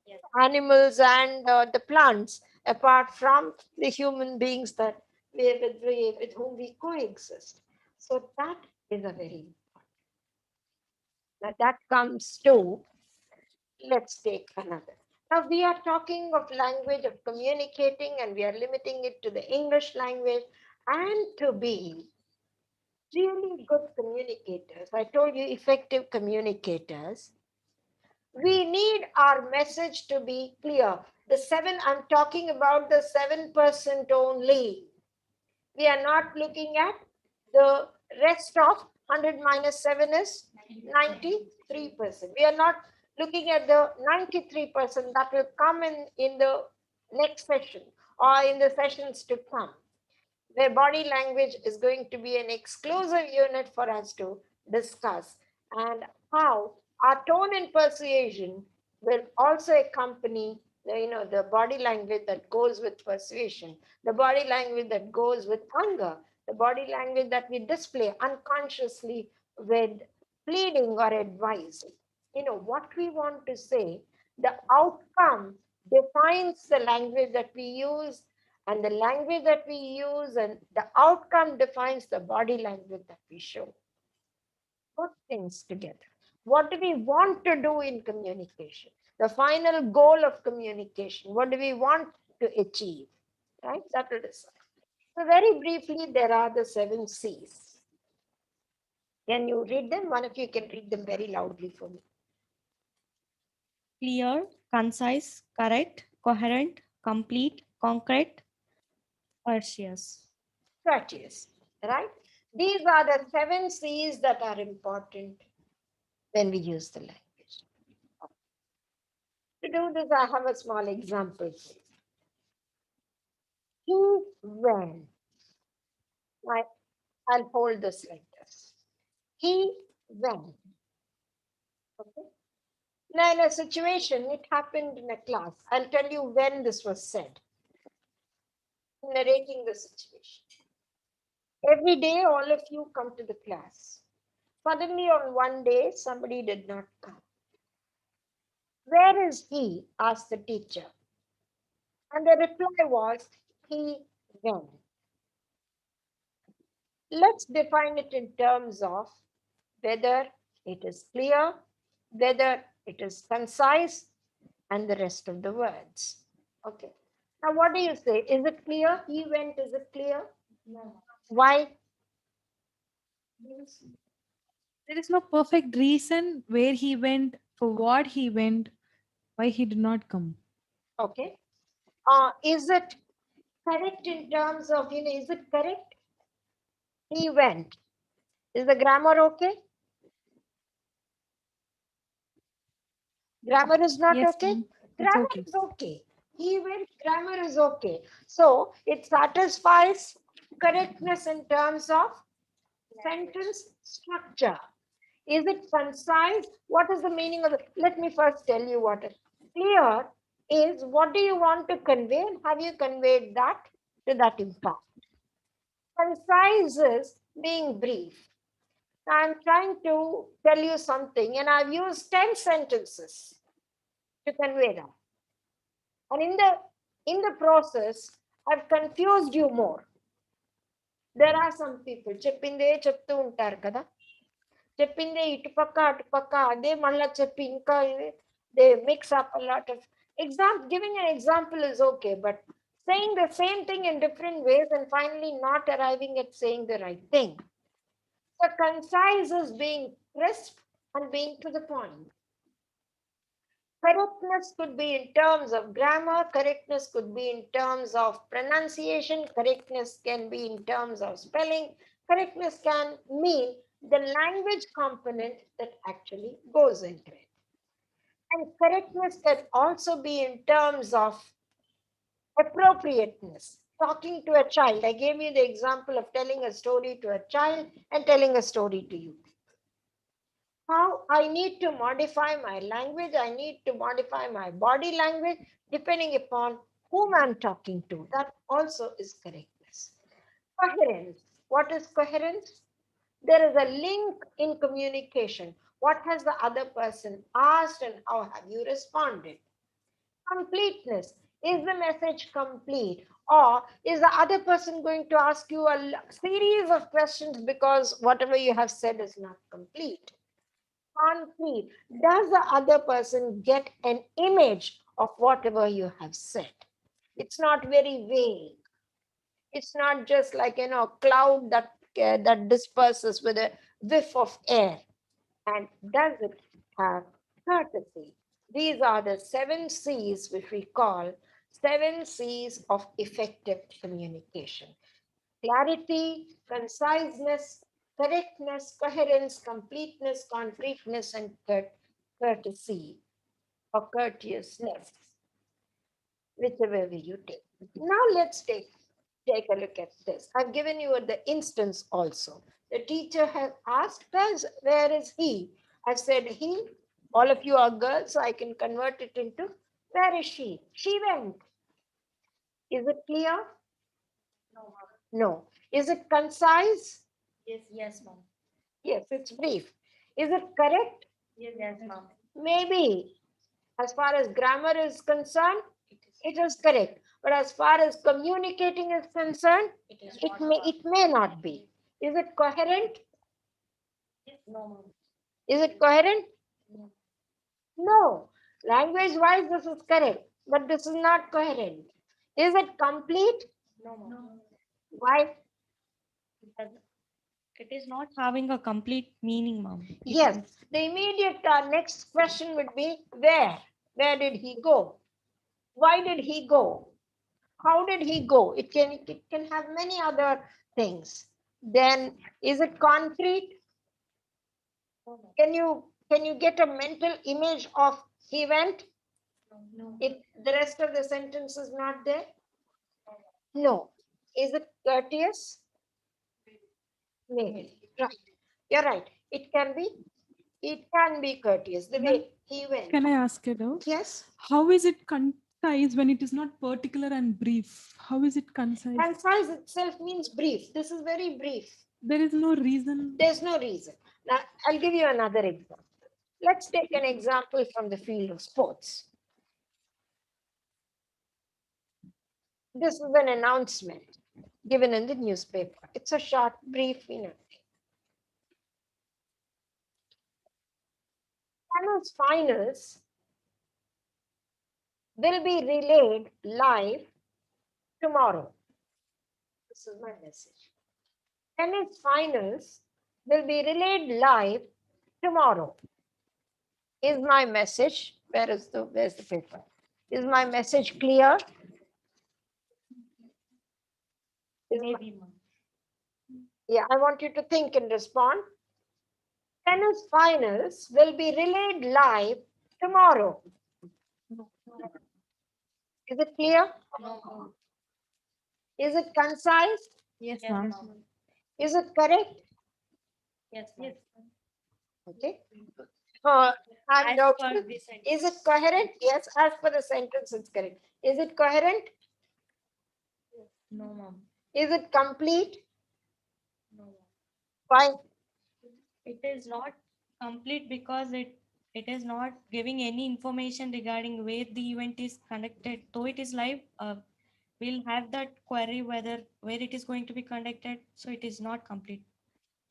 Speaker 7: Yes.
Speaker 1: Animals and the plants, apart from the human beings with whom we coexist. So that is a very important. Now that comes to, let's take another. Now we are talking of language of communicating and we are limiting it to the English language, and to be really good communicators. I told you effective communicators. We need our message to be clear. I'm talking about the 7% only. We are not looking at the rest of 100 minus 7 is 93%. We are not looking at the 93% that will come in the next session or in the sessions to come, where body language is going to be an exclusive unit for us to discuss, and how our tone and persuasion will also accompany the body language that goes with persuasion, the body language that goes with anger, the body language that we display unconsciously with pleading or advising. What we want to say, the outcome defines the language that we use, and the language that we use and the outcome defines the body language that we show. Put things together. What do we want to do in communication? The final goal of communication. What do we want to achieve? Right? That will decide. So very briefly, there are the 7 C's. Can you read them? One of you can read them very loudly for me.
Speaker 5: Clear, concise, correct, coherent, complete, concrete, Courteous.
Speaker 1: courteous, right? These are the 7 C's that are important when we use the language. To do this, I have a small example. He went. I'll hold this like this. He went. Okay. Now, in a situation, it happened in a class. I'll tell you when this was said. Narrating the situation. Every day, all of you come to the class. Suddenly, on one day, somebody did not come. Where is he? Asked the teacher. And the reply was, he went. Let's define it in terms of whether it is clear, whether it is concise, and the rest of the words. Okay. Now, what do you say? Is it clear? He went, is it clear? No. Why?
Speaker 6: There is no perfect reason where he went, for what he went, why he did not come.
Speaker 1: Okay. Is it correct in terms of, is it correct? He went. Is the grammar okay? Grammar is not
Speaker 6: Yes,
Speaker 1: okay?
Speaker 6: ma'am. It's
Speaker 1: Grammar
Speaker 6: okay.
Speaker 1: is okay. He went, grammar is okay. So it satisfies correctness in terms of sentence structure. Is it concise? What is the meaning of it? Let me first tell you what is clear is what do you want to convey and have you conveyed that to that impact. Concise is being brief. I'm trying to tell you something and I've used 10 sentences to convey that. And in the process, I've confused you more. There are some people, చెప్పిందే చెప్తూ ఉంటారు కదా చెప్పిందే ఇటుపక్క అటుపక్క అదే మళ్ళా చెప్పి ఇంకా they mix up a lot of giving an example is okay, but saying the same thing in different ways and finally not arriving at saying the right thing. So concise is being crisp and being to the point. Correctness could be in terms of grammar, correctness could be in terms of pronunciation, correctness can be in terms of spelling, correctness can mean the language component that actually goes into it. And correctness can also be in terms of appropriateness. Talking to a child, I gave you the example of telling a story to a child and telling a story to you. How I need to modify my language, I need to modify my body language depending upon whom I'm talking to. That also is correctness. Coherence. What is coherence? There is a link in communication. What has the other person asked and how have you responded? Completeness. Is the message complete? Or is the other person going to ask you a series of questions because whatever you have said is not complete? Concrete. Does the other person get an image of whatever you have said? It's not very vague. It's not just like cloud that disperses with a whiff of air. And does it have courtesy? These are the 7 C's which we call 7 C's of effective communication. Clarity, conciseness, correctness, coherence, completeness, concreteness, and courtesy or courteousness, whichever way you take. Now let's take a look at this. I've given you the instance also. The teacher has asked us, where is he? I've said he. All of you are girls, so I can convert it into where is she? She went. Is it clear?
Speaker 5: No.
Speaker 1: No. Is it concise?
Speaker 5: Yes, ma'am.
Speaker 1: Yes, it's brief. Is it correct?
Speaker 5: Yes, ma'am.
Speaker 1: Maybe. As far as grammar is concerned, it is correct. But as far as communicating is concerned, it may not be. Is it coherent?
Speaker 5: No, ma'am.
Speaker 1: Is it coherent?
Speaker 5: No.
Speaker 1: No. Language wise, this is correct, but this is not coherent. Is it complete?
Speaker 5: No, ma'am.
Speaker 1: Why?
Speaker 5: Because it is not having a complete meaning, ma'am.
Speaker 1: Yes. The immediate next question would be where? Where did he go? Why did he go? How did he go? It can have many other things. Then is it concrete? Can you get a mental image of he went? If the rest of the sentence is not there? No. Is it courteous? Maybe. Right. You're right. It can be courteous. The way he went.
Speaker 3: Can I ask you though?
Speaker 1: Yes.
Speaker 3: How is it concise when it is not particular and brief? How is it concise?
Speaker 1: Concise itself means brief. This is very brief.
Speaker 3: There is no reason.
Speaker 1: There's no reason. Now, I'll give you another example. Let's take an example from the field of sports. This is an announcement given in the newspaper. It's a short, brief, Tennis finals will be relayed live tomorrow. This is my message. Tennis finals will be relayed live tomorrow. Is my message? Where's the paper? Is my message clear? Yeah, I want you to think and respond. Tennis finals will be relayed live tomorrow. Is it clear?
Speaker 5: No.
Speaker 1: Is it concise?
Speaker 5: Yes,
Speaker 6: Yes,
Speaker 5: ma'am.
Speaker 6: ma'am.
Speaker 1: Is it correct?
Speaker 5: Yes, yes.
Speaker 1: Okay.
Speaker 5: As
Speaker 1: And
Speaker 5: per the sentence.
Speaker 1: is it coherent? Yes, as per the sentence, it's correct. Is it coherent?
Speaker 5: No, ma'am.
Speaker 1: Is it complete?
Speaker 5: No, ma'am.
Speaker 1: Fine.
Speaker 5: It is not complete because it is not giving any information regarding where the event is conducted. Though it is live, we'll have that query where it is going to be conducted. So it is not complete.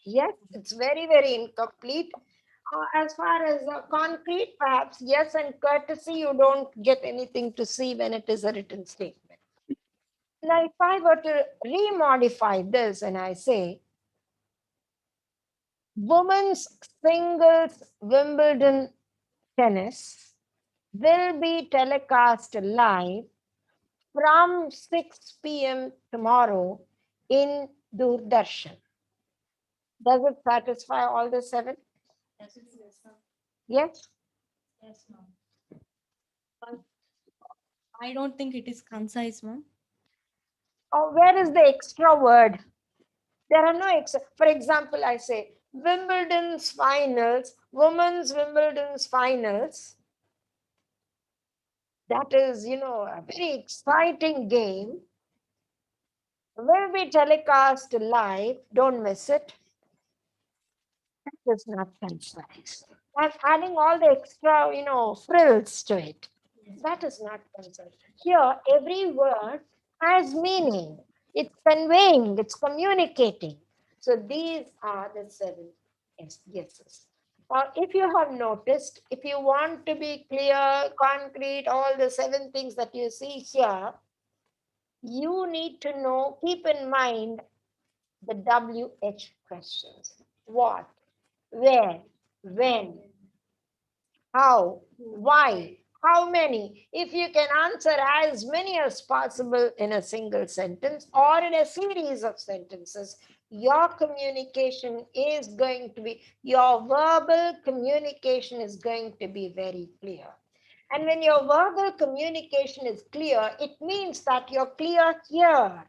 Speaker 1: Yes, it's very, very incomplete. As far as concrete, perhaps yes, and courtesy, you don't get anything to see when it is a written statement. Now, if I were to remodify this and I say, women's singles Wimbledon tennis will be telecast live from 6 p.m. tomorrow in Doordarshan. Does it satisfy all the 7?
Speaker 5: Yes, ma'am.
Speaker 1: Yes?
Speaker 5: Yes, ma'am. But I don't think it is concise, ma'am.
Speaker 1: Or where is the extra word? There are no extra. For example, I say Wimbledon's finals, women's Wimbledon's finals. That is, a very exciting game. Will be telecast live. Don't miss it. That is not concise. And adding all the extra, frills to it. That is not concise. Here, every word has meaning. It's conveying, it's communicating. So these are the 7 yeses. Or if you have noticed, if you want to be clear, concrete, all the 7 things that you see here, you need to know, keep in mind the WH questions. What, where, when, how, why, how many. If you can answer as many as possible in a single sentence or in a series of sentences, your communication is going to be, your verbal communication is going to be very clear. And when your verbal communication is clear, it means that you're clear here.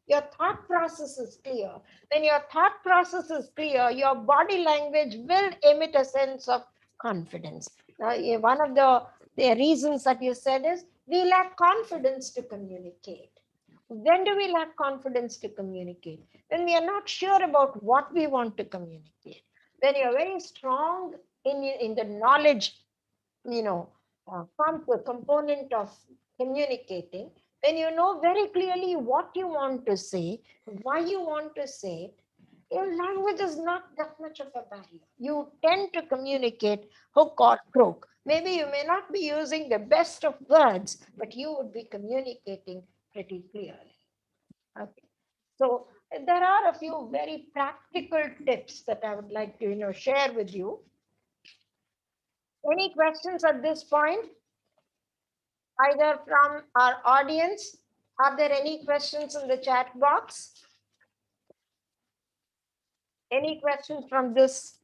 Speaker 1: Your thought process is clear. When your thought process is clear, your body language will emit a sense of confidence. Now, one of the reasons that you said is we lack confidence to communicate. When do we lack confidence to communicate? When we are not sure about what we want to communicate. When you're very strong in the knowledge, component of communicating, when you know very clearly what you want to say, why you want to say it, your language is not that much of a barrier. You tend to communicate hook or crook. Maybe you may not be using the best of words, but you would be communicating pretty clearly. Okay. So there are a few very practical tips that I would like to share with you. Any questions at this point? Either from our audience Are there any questions in the chat box? Any questions from this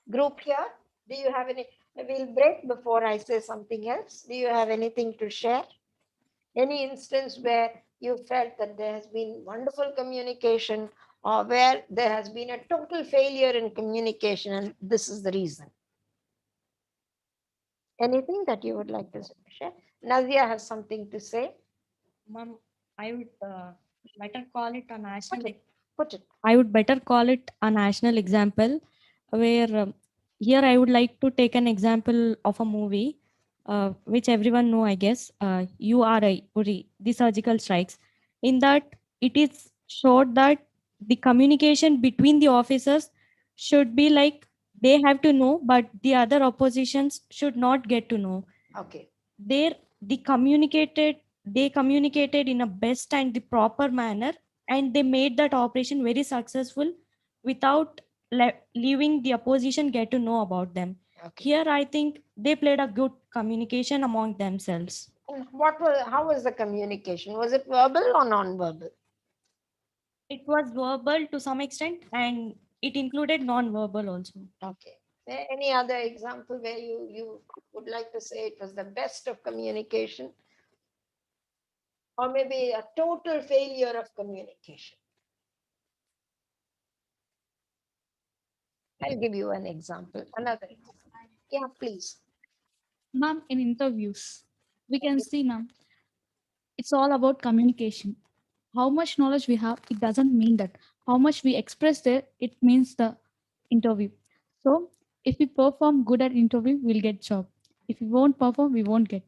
Speaker 1: group here? Do you have any? We'll break before I say something else. Do you have anything to share? Any instance where you felt that there has been wonderful communication or where there has been a total failure in communication and this is the reason? Anything that you would like to share? Nazia has something to say.
Speaker 5: Ma'am, I would better call it a national.
Speaker 1: Put it.
Speaker 5: I would better call it a national example, where here I would like to take an example of a movie, which everyone know, I guess. You are a Uri, the surgical strikes. In that, it is showed that the communication between the officers should be like they have to know, but the other oppositions should not get to know.
Speaker 1: Okay.
Speaker 5: There, they communicated in a best and the proper manner, and they made that operation very successful without leaving the opposition get to know about them.
Speaker 1: Okay.
Speaker 5: Here I think they played a good communication among themselves.
Speaker 1: And how was the communication? Was it verbal or non-verbal?
Speaker 5: It was verbal to some extent, and it included non-verbal also.
Speaker 1: Okay. Any other example where you would like to say it was the best of communication? Or maybe a total failure of communication? I'll give you an example. Another example. Yeah, please.
Speaker 4: Ma'am, in interviews, we can see, ma'am, it's all about communication. How much knowledge we have, it doesn't mean that. How much we express there, it means the interview. So if we perform good at interview, we'll get job. If we won't perform, we won't get.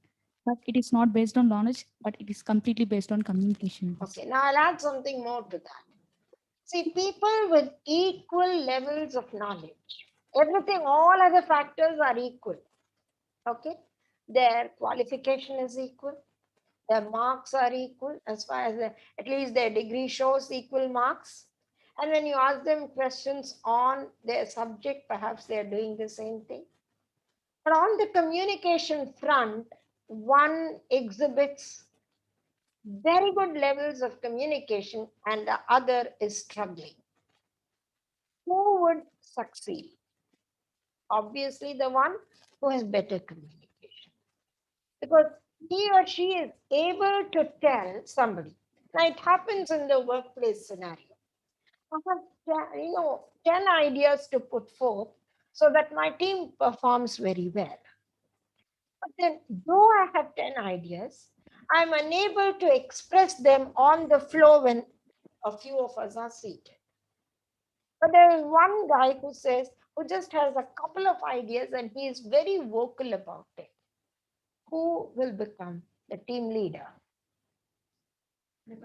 Speaker 4: But it is not based on knowledge, but it is completely based on communication.
Speaker 1: Okay, now I'll add something more to that. See, people with equal levels of knowledge, everything, all other factors are equal. Okay, their qualification is equal, their marks are equal as far as at least their degree shows equal marks. And when you ask them questions on their subject, perhaps they're doing the same thing. But on the communication front, one exhibits very good levels of communication and the other is struggling. Who would succeed? Obviously, the one who has better communication, because he or she is able to tell somebody. Now, it happens in the workplace scenario. I have 10 ideas to put forth so that my team performs very well. But then, though I have 10 ideas, I'm unable to express them on the floor when a few of us are seated. But there is one guy who just has a couple of ideas and he is very vocal about it. Who will become the team leader?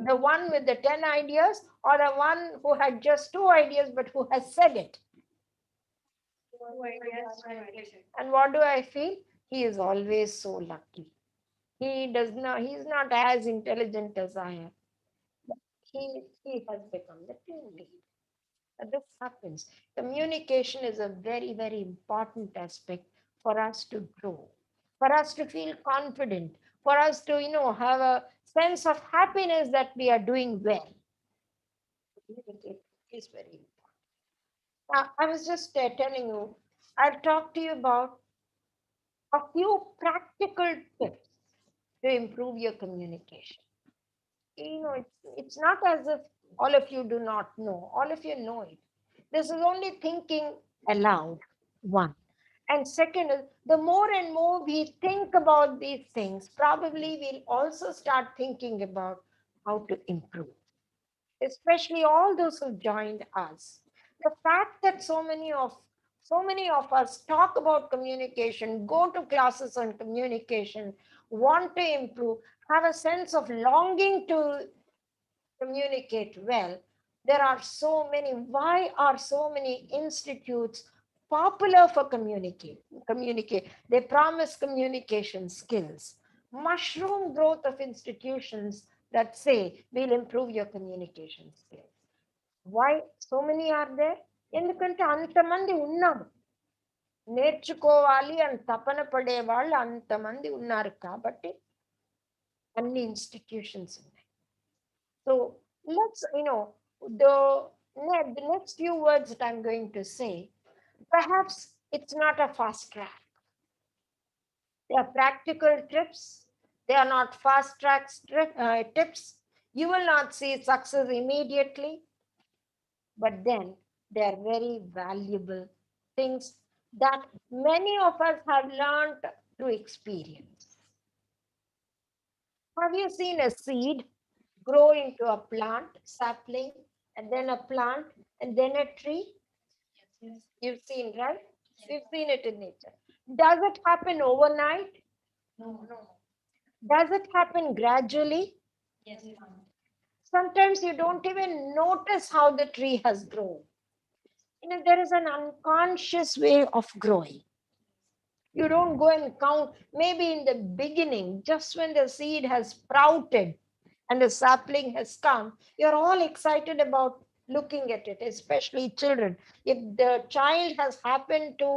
Speaker 1: The one with the 10 ideas or the one who had just 2 ideas but who has said it? And what do I feel? He is always so lucky. He's not as intelligent as I am. But he has become the team lead. This happens. Communication is a very, very important aspect for us to grow, for us to feel confident, for us to, have a sense of happiness that we are doing well. Communication is very important. Now, I was just telling you, I'll talk to you about a few practical tips to improve your communication. It's not as if all of you do not know, all of you know it. This is only thinking aloud, one. And second is, the more and more we think about these things, probably we'll also start thinking about how to improve, especially all those who joined us. The fact that so many of us talk about communication, go to classes on communication, want to improve, have a sense of longing to communicate well. There are so many. Why are so many institutes popular for communicate? They promise communication skills. Mushroom growth of institutions that say we'll improve your communication skills. Why so many are there? ఎందుకంటే అంతమంది ఉన్నారు, నేర్చుకోవాలి అని తపన పడే వాళ్ళు అంతమంది ఉన్నారు కాబట్టి అన్ని ఇన్స్టిట్యూషన్స్ ఉన్నాయి. let's, the next few words that I'm going to say, perhaps it's not a fast track. They are practical trips. They are not fast track tips. You will not see success immediately, but then they are very valuable things that many of us have learned through experience. Have you seen a seed grow into a plant, sapling, and then a plant, and then a tree? You've seen, right? We've seen it in nature. Does it happen overnight? Does it happen gradually? Sometimes you don't even notice how the tree has grown. There is an unconscious way of growing. You don't go and count. Maybe in the beginning, just when the seed has sprouted and the sapling has come, you're all excited about looking at it, especially children. If the child has happened to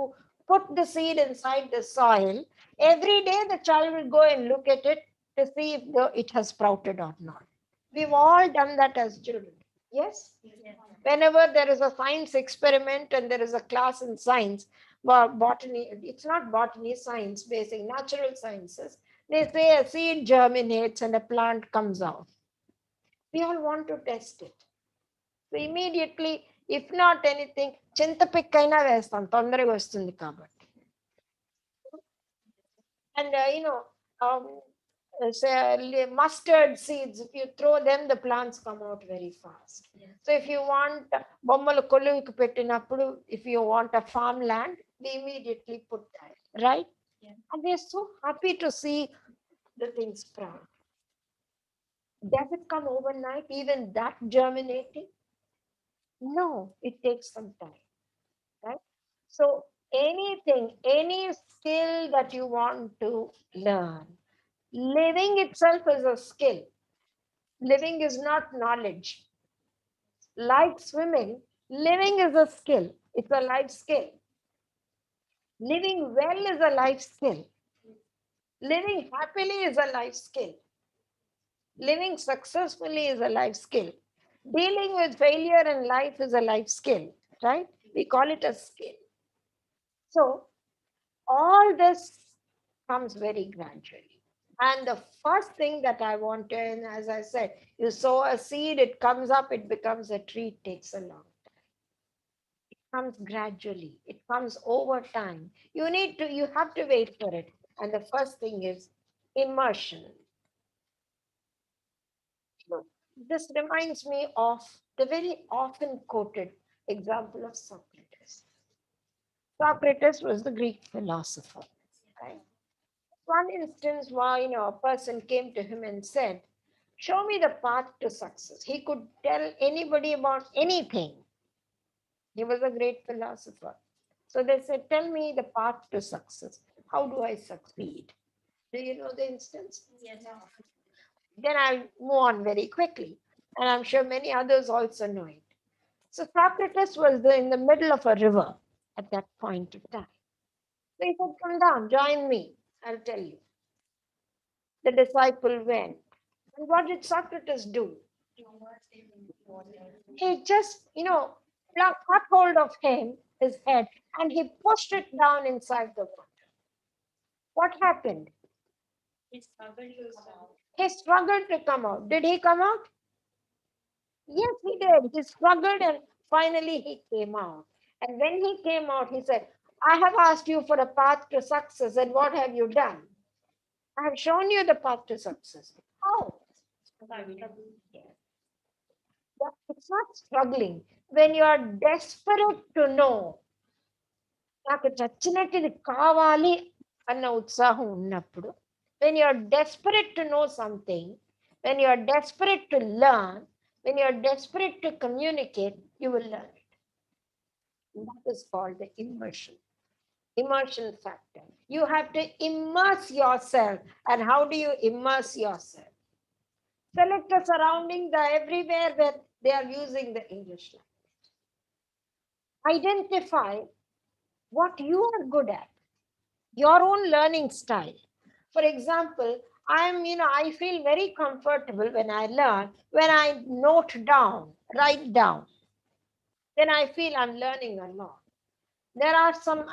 Speaker 1: put the seed inside the soil, every day the child will go and look at it to see if it has sprouted or not. We've all done that as children. Yes? Whenever there is a science experiment and there is a class in science, botany, it's not botany, science, basic natural sciences, they say a seed germinates and a plant comes out. We all want to test it. So immediately, if not anything, చింతపిక్కైనా వేస్తాం తొందరగా వస్తుంది కాబట్టి. And say mustard seeds, if you throw them, the plants come out very fast. So if you want బొమ్మలు కొలువుకి పెట్టినప్పుడు, if you want a farmland, we immediately put that, right? And they're so happy to see the things sprout. Does it come overnight, even that germinating? No, it takes some time, right? So anything, any skill that you want to learn, living itself is a skill. Living is not knowledge. Like swimming, living is a skill. It's a life skill. Living well is a life skill. Living happily is a life skill. Living successfully is a life skill. Dealing with failure in life is a life skill, right? We call it a skill. So all this comes very gradually. And the first thing that I want to, and as I said, you sow a seed, it comes up, it becomes a tree, it takes a long time. It comes gradually, it comes over time. You have to wait for it. And the first thing is immersion. This reminds me of the very often quoted example of Socrates. Socrates was the Greek philosopher, right? One instance where a person came to him and said, show me the path to success. He could tell anybody about anything. He was a great philosopher. So they said, tell me the path to success. How do I succeed? Do you know the instance?
Speaker 4: Yes.
Speaker 1: Then I'll move on very quickly. And I'm sure many others also know it. So Socrates was in the middle of a river at that point of time. So he said, come down, join me. I'll tell you. The disciple went. And what did Socrates do? He just, cut hold of his head, and he pushed it down inside the water. What happened? He struggled to come out. Did he come out? Yes, he did. He struggled and finally he came out. And when he came out, he said, I have asked you for a path to success, and what have you done? I have shown you the path to success. How? It's not struggling. When you are desperate to know, నాకు చచ్చినట్టు ఇది కావాలి అన్న ఉత్సాహం ఉన్నప్పుడు, when you are desperate to know something, when you are desperate to learn, when you are desperate to communicate, you will learn it. And that is called the immersion factor. You have to immerse yourself. And how do you immerse yourself? Select a surrounding everywhere where they are using the English language. Identify what you are good at, your own learning style. For example, I feel very comfortable when I learn, when I note down, write down, then I feel I'm learning a lot. There are some,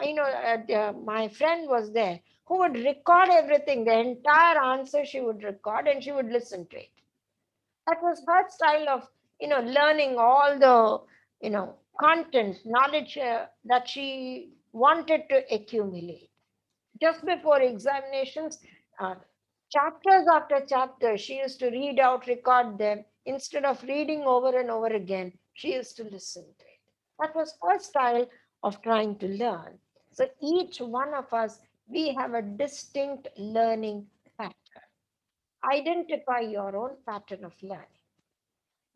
Speaker 1: my friend was there who would record everything, the entire answer she would record and she would listen to it. That was her style of, learning all the, content, knowledge that she wanted to accumulate. Just before examinations, uh, chapters after chapter, she used to read out, record them. Instead of reading over and over again, she used to listen to it. That was her style of trying to learn. So each one of us, we have a distinct learning pattern. Identify your own pattern of learning.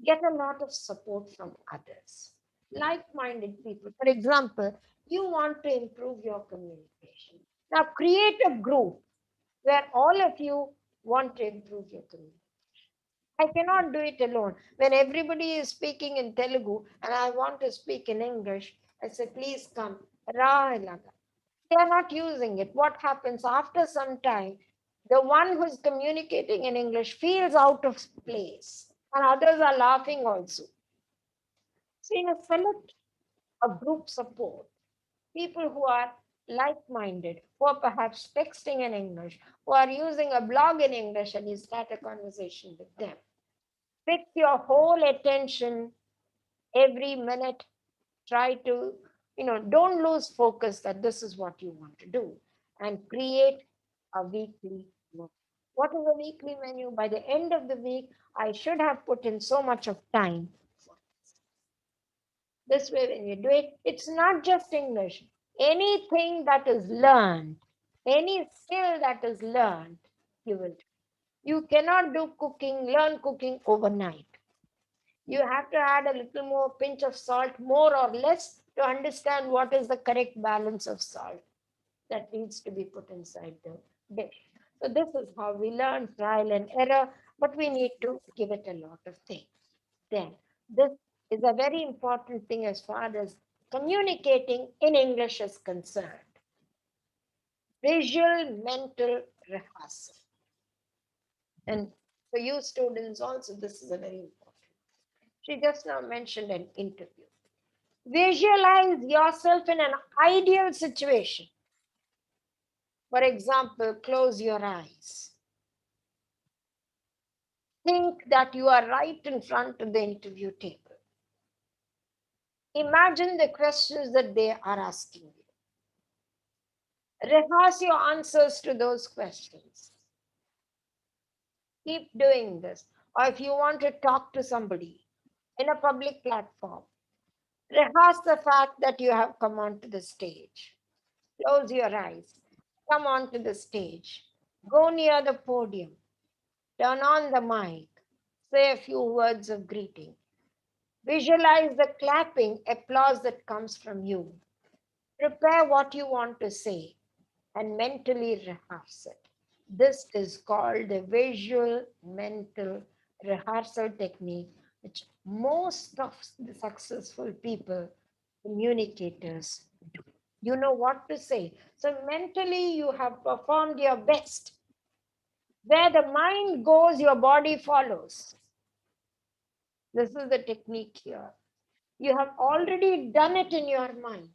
Speaker 1: Get a lot of support from others, like-minded people. For example, you want to improve your communication. Now create a group where all of you want to improve your communication. I cannot do it alone. When everybody is speaking in Telugu and I want to speak in English, I say, please come. Ra ilaga. They are not using it. What happens after some time? The one who is communicating in English feels out of place, and others are laughing also. So, select a group support, people who are like-minded, who are perhaps texting in English, who are using a blog in English, and you start a conversation with them. Fix your whole attention every minute. Try to, don't lose focus that this is what you want to do, and create a weekly menu. What is a weekly menu? By the end of the week, I should have put in so much of time. This way, when you do it, it's not just English. Anything that is learned, any skill that is learned, you will do. You cannot do cooking, learn cooking overnight. You have to add a little more pinch of salt, more or less, to understand what is the correct balance of salt that needs to be put inside the dish. So this is how we learn, trial and error, but we need to give it a lot of things. Then this is a very important thing as far as communicating in English is concerned. Visual mental rehearsal. And for you students also, this is a very important. She just now mentioned an interview. Visualize yourself in an ideal situation. For example, close your eyes. Think that you are right in front of the interview table. Imagine the questions that they are asking you. Rehearse your answers to those questions. Keep doing this. Or if you want to talk to somebody in a public platform, rehearse the fact that you have come onto the stage. Close your eyes. Come onto the stage. Go near the podium. Turn on the mic. Say a few words of greeting. Visualize the clapping, applause that comes from you. Prepare what you want to say and mentally rehearse it. This is called the visual mental rehearsal technique, which most of the successful people, communicators, do. You know what to say. So mentally, you have performed your best. Where the mind goes, your body follows. This is the technique here. You have already done it in your mind.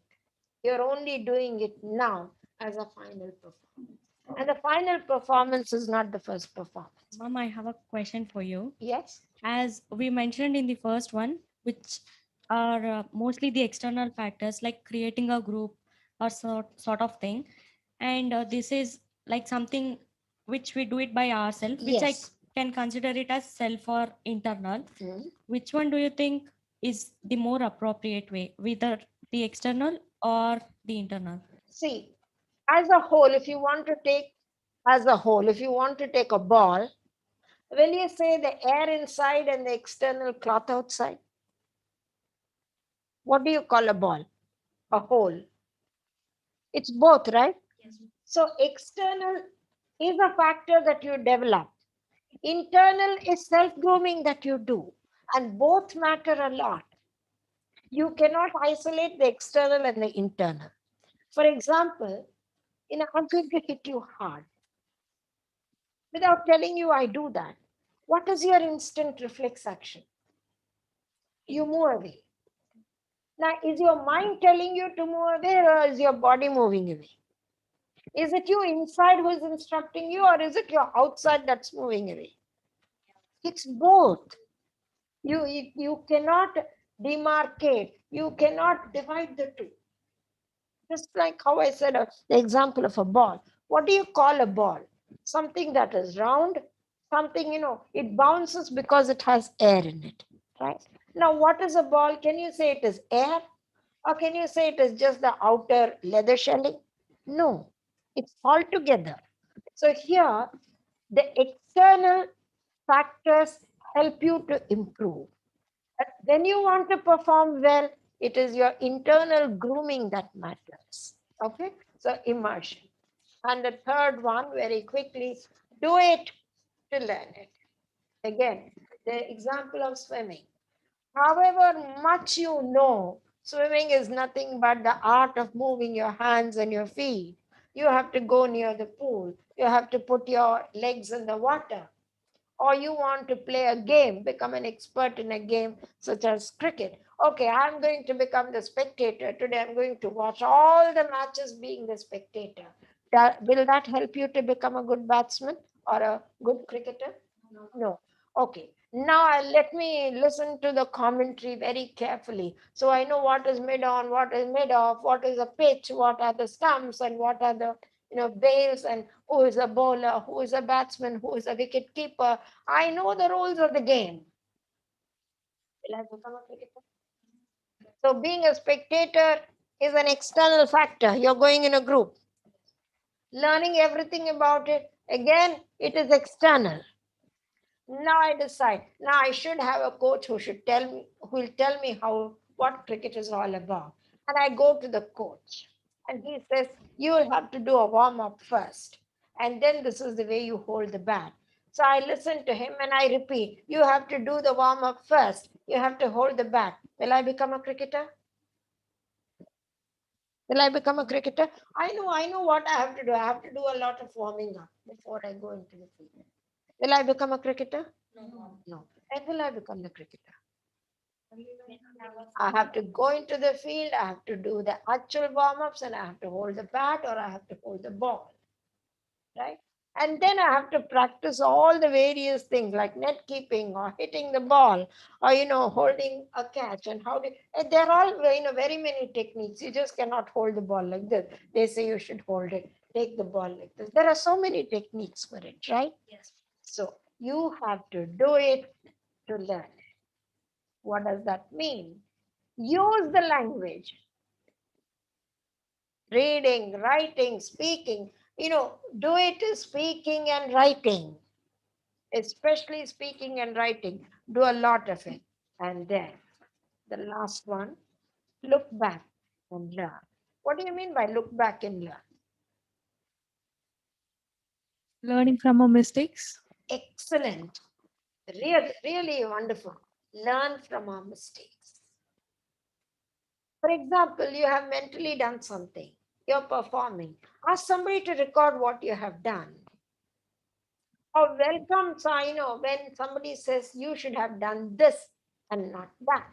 Speaker 1: You're only doing it now as a final performance. And the final performance is not the first performance.
Speaker 5: Mom, I have a question for you.
Speaker 1: Yes?
Speaker 5: As we mentioned in the first one, which are mostly the external factors like creating a group or sort of thing. And this is like something which we do it by ourselves, which
Speaker 1: Yes.
Speaker 5: I can consider it as self or internal.
Speaker 1: Mhm.
Speaker 5: Which one do you think is the more appropriate way, whether the external or the internal?
Speaker 1: See, as a whole, if you want to take, as a whole, if you want to take a ball, will you say the air inside and the external cloth outside? What do you call a ball? A hole. It's both, right?
Speaker 5: Yes.
Speaker 1: So external is a factor that you develop. Internal is self-grooming that you do. And both matter a lot. You cannot isolate the external and the internal. For example, I'm going to hit you hard. Without telling you, I do that. What is your instant reflex action? You move away. Now, is your mind telling you to move away or is your body moving away? Is it you inside who is instructing you or is it your outside that's moving away? It's both. You cannot demarcate, you cannot divide the two. Just like how I said the example of a ball. What do you call a ball? Something that is round, something, it bounces because it has air in it, right? Now, what is a ball? Can you say it is air? Or can you say it is just the outer leather shelling? No, it's all together. So here, the external factors help you to improve. But when you want to perform well, it is your internal grooming that matters. Okay, so immersion. And the third one, very quickly, do it to learn it. Again, the example of swimming. However much you know, swimming is nothing but the art of moving your hands and your feet. You have to go near the pool. You have to put your legs in the water. Or you want to play a game, become an expert in a game such as cricket. Okay, I'm going to become the spectator. Today I'm going to watch all the matches being the spectator. Will that help you to become a good batsman or a good cricketer? No. Okay. Now let me listen to the commentary very carefully. So I know what is mid on, what is mid off, what is the pitch, what are the stumps, and what are the bails, and who is a bowler, who is a batsman, who is a wicket keeper. I know the rules of the game. Will I become a cricketer? So being a spectator is an external factor. You're going in a group. Learning everything about it, again, it is external. Now I decide. Now I should have a coach who will tell me what cricket is all about. And I go to the coach, and he says, "You will have to do a warm up first, and then this is the way you hold the bat." So I listen to him and I repeat, "You have to do the warm up first. You have to hold the bat." Will I become a cricketer? Will I become a cricketer? I know what I have to do. I have to do a lot of warming up before I go into the field. Will I become a cricketer? No. And will I become the cricketer? I have to go into the field, I have to do the actual warm ups, and I have to hold the bat or I have to hold the ball, right? And then I have to practice all the various things like net keeping or hitting the ball or, holding a catch. And and they're all, very many techniques. You just cannot hold the ball like this. They say you should hold it, take the ball like this. There are so many techniques for it, right? Yes. So you have to do it to learn. What does that mean? Use the language. Reading, writing, speaking. Do it speaking and writing. Especially speaking and writing. Do a lot of it. And then the last one, look back and learn. What do you mean by look back and learn?
Speaker 6: Learning from our mistakes.
Speaker 1: Excellent. Really wonderful. Learn from our mistakes. For example, you have mentally done something. You're performing. Ask somebody to record what you have done. Or welcome, so when somebody says you should have done this and not that.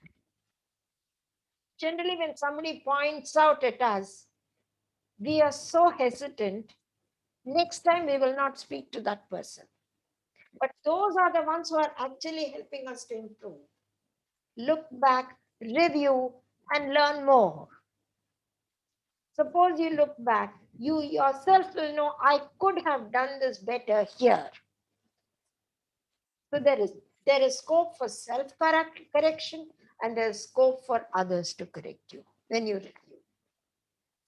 Speaker 1: Generally, when somebody points out at us, we are so hesitant. Next time, we will not speak to that person. But those are the ones who are actually helping us to improve. Look back, review, and learn more. Suppose you look back, you yourself will know, I could have done this better here. So there is scope for self-correction and there is scope for others to correct you when you review.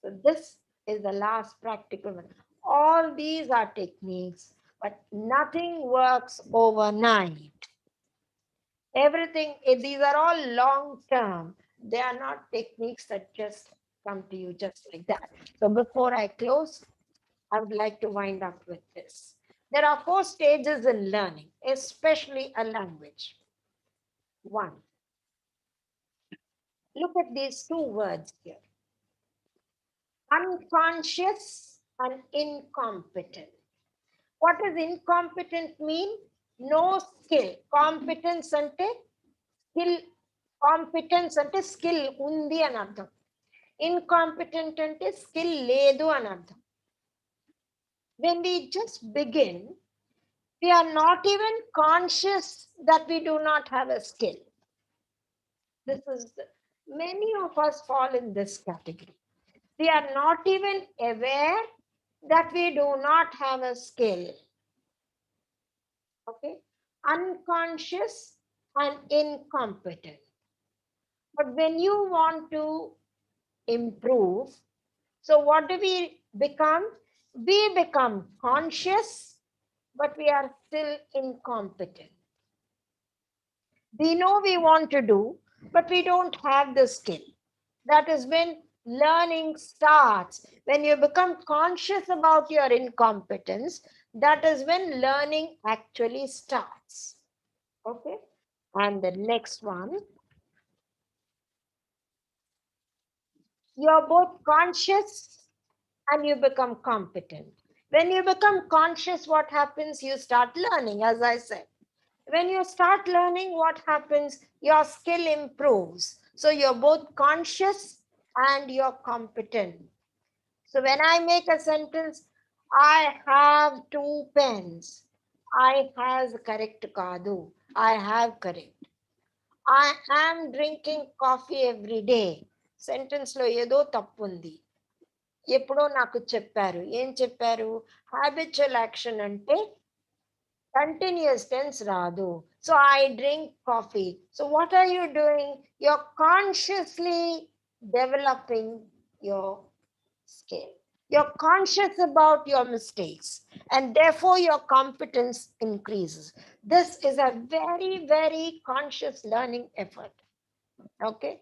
Speaker 1: So this is the last practical one. All these are techniques, but nothing works overnight. These are all long term. They are not techniques that just come to you just like that. So before I close, I would like to wind up with this. There are 4 stages in learning, especially a language. 1. Look at these 2 words here. Unconscious and incompetent. What does incompetent mean? No skill. Competence ante skill. Competence ante skill undi అని అర్థం. Incompetent ante skill లేదు అని అర్థం. When we just begin, we are not even conscious that we do not have a skill. This is many of us fall in this category. We are not even aware that we do not have a skill. Okay, unconscious and incompetent. But when you want to improve, so what do we become? We become conscious, but we are still incompetent. We know we want to do, but we don't have the skill. That is when learning starts. When you become conscious about your incompetence, that is when learning actually starts. Okay, and the next one, you're both conscious and you become competent. When you become conscious, what happens? You start learning, as I said. When you start learning, what happens? Your skill improves. So you're both conscious and you're competent. So when I make a sentence, I have 2 pens. I has correct kadu. I have correct. I am drinking coffee every day. Sentence లో ఏదో తప్పు ఉంది. ఎప్పుడో నాకు చెప్పారు. ఏం చెప్పారు? Habitual action అంటే continuous tense రాదు. So I drink coffee. So what are you doing? You're consciously developing your skill. You're conscious about your mistakes, and therefore your competence increases. This is a very, very conscious learning effort. Okay.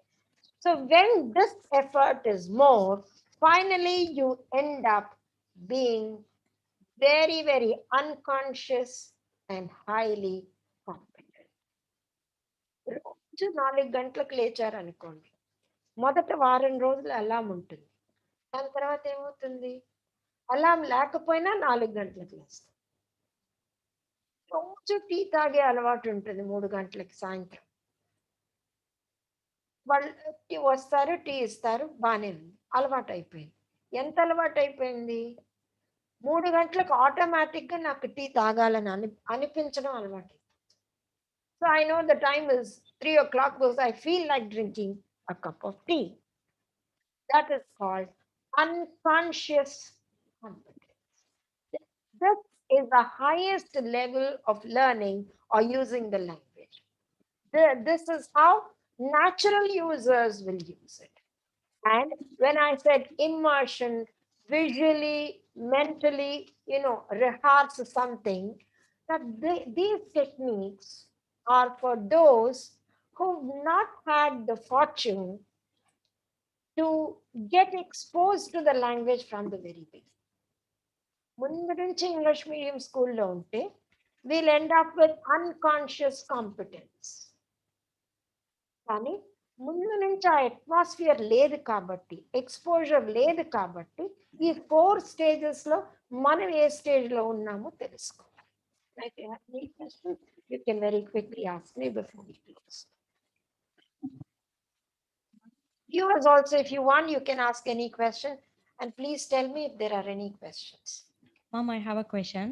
Speaker 1: So when this effort is more, finally you end up being very, very unconscious and highly competent. రోజు 4 గంటలకు లేచారనుకోండి, మొదట వారం రోజులు అలాం ఉంటుంది. దాని తర్వాత ఏమవుతుంది? అలాం లేకపోయినా 4 గంటలకు లేస్తాం. రోజు టీ తాగే అలవాటు ఉంటుంది 3 గంటలకి సాయంత్రం. వాళ్ళు వస్తారు, టీ ఇస్తారు, బాగానే ఉంది, అలవాటు అయిపోయింది. ఎంత అలవాటు అయిపోయింది? 3 గంటలకు ఆటోమేటిక్గా నాకు టీ తాగాలని అనిపించడం అలవాటు. So I know the time is 3 o'clock because I feel like drinking a cup of tea. That is called unconscious competence. This is the highest level of learning or using the language. This is how natural users will use it. And when I said immersion, visually, mentally, rehearse something, that these techniques are for those who've not had the fortune to get exposed to the language from the very beginning. ముందు నుంచి English medium స్కూల్లో ఉంటే wheel end up with unconscious competence. కానీ ముందు నుంచి ఆ atmosphere లేదు కాబట్టి, ఎక్స్పోజర్ లేదు కాబట్టి, ఈ 4 స్టేజెస్లో మనం ఏ స్టేజ్లో ఉన్నామో తెలుసుకోవాలి. You can very quickly ask me before we close. Viewers also, if you want, you can ask any question, and please tell me if there are any questions.
Speaker 5: Mom, I have a question.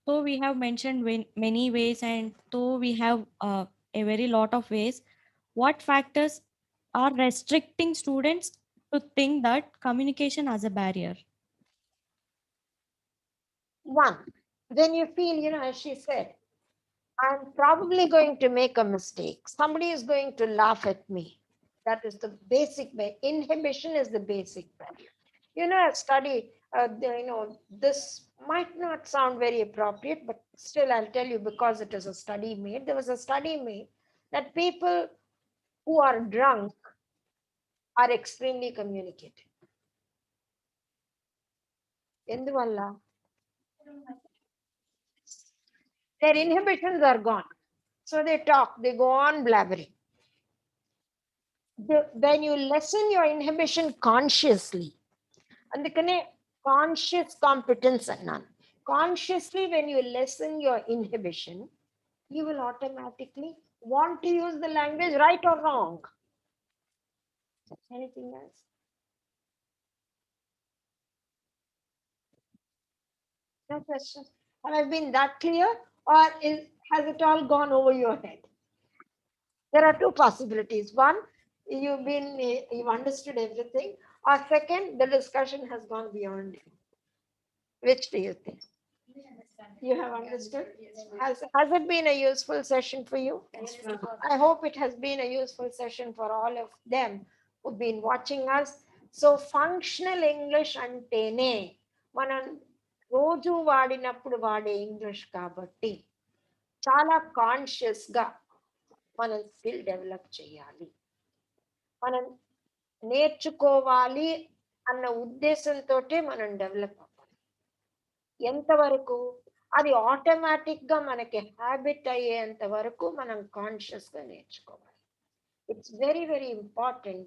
Speaker 5: So we have mentioned many ways, and though we have a very lot of ways, what factors are restricting students to think that communication as a barrier?
Speaker 1: One, when you feel, as she said, I'm probably going to make a mistake. Somebody is going to laugh at me. That is the basic way. Inhibition is the basic barrier. A study, this might not sound very appropriate, but still I'll tell you because it is a study made. There was a study made that people who are drunk are extremely communicative. ఎందువల్ల? Their inhibitions are gone. So they talk, they go on blabbering. When you lessen your inhibition consciously, అందుకనే conscious competence అన్నాను. consciously, when you lessen your inhibition, you will automatically want to use the language, right or wrong. Anything else? No questions? Have I been that clear, or has it all gone over your head? There are two possibilities. One, you've understood everything, or second, the discussion has gone beyond you. Which do you think? You have understood? Has it been a useful session for you? I hope it has been a useful session for all of them who've been watching us. So functional English అంటేనే మనం రోజు వాడినప్పుడు వాడే English కాబట్టి చాలా కాన్షియస్గా మనం skill develop చేయాలి. మనం నేర్చుకోవాలి అన్న ఉద్దేశంతో మనం డెవలప్ అవ్వాలి. ఎంతవరకు అది ఆటోమేటిక్గా మనకి హ్యాబిట్ అయ్యేంత వరకు మనం కాన్షియస్గా నేర్చుకోవాలి. It's very, very important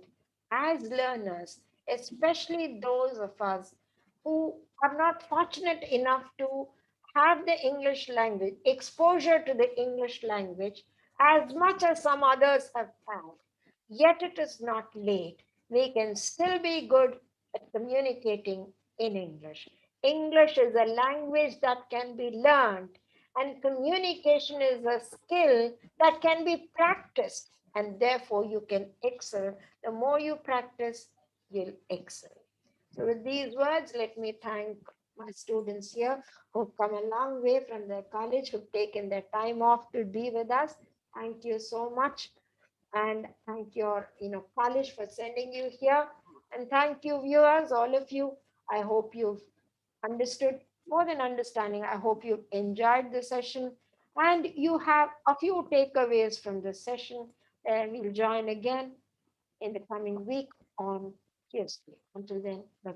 Speaker 1: as learners, especially those of us who are not fortunate enough to have the English language, exposure to the English language as much as some others have had. Yet it is not late. We can still be good at communicating in English. English is a language that can be learned, and communication is a skill that can be practiced, and therefore you can excel. The more you practice, you'll excel. So with these words, let me thank my students here who've come a long way from their college, who've taken their time off to be with us. Thank you so much. And thank your college for sending you here. And thank you, viewers, all of you. I hope you've understood, more than understanding, I hope you've enjoyed the session and you have a few takeaways from this session. And we'll join again in the coming week on Tuesday. Until then, bye.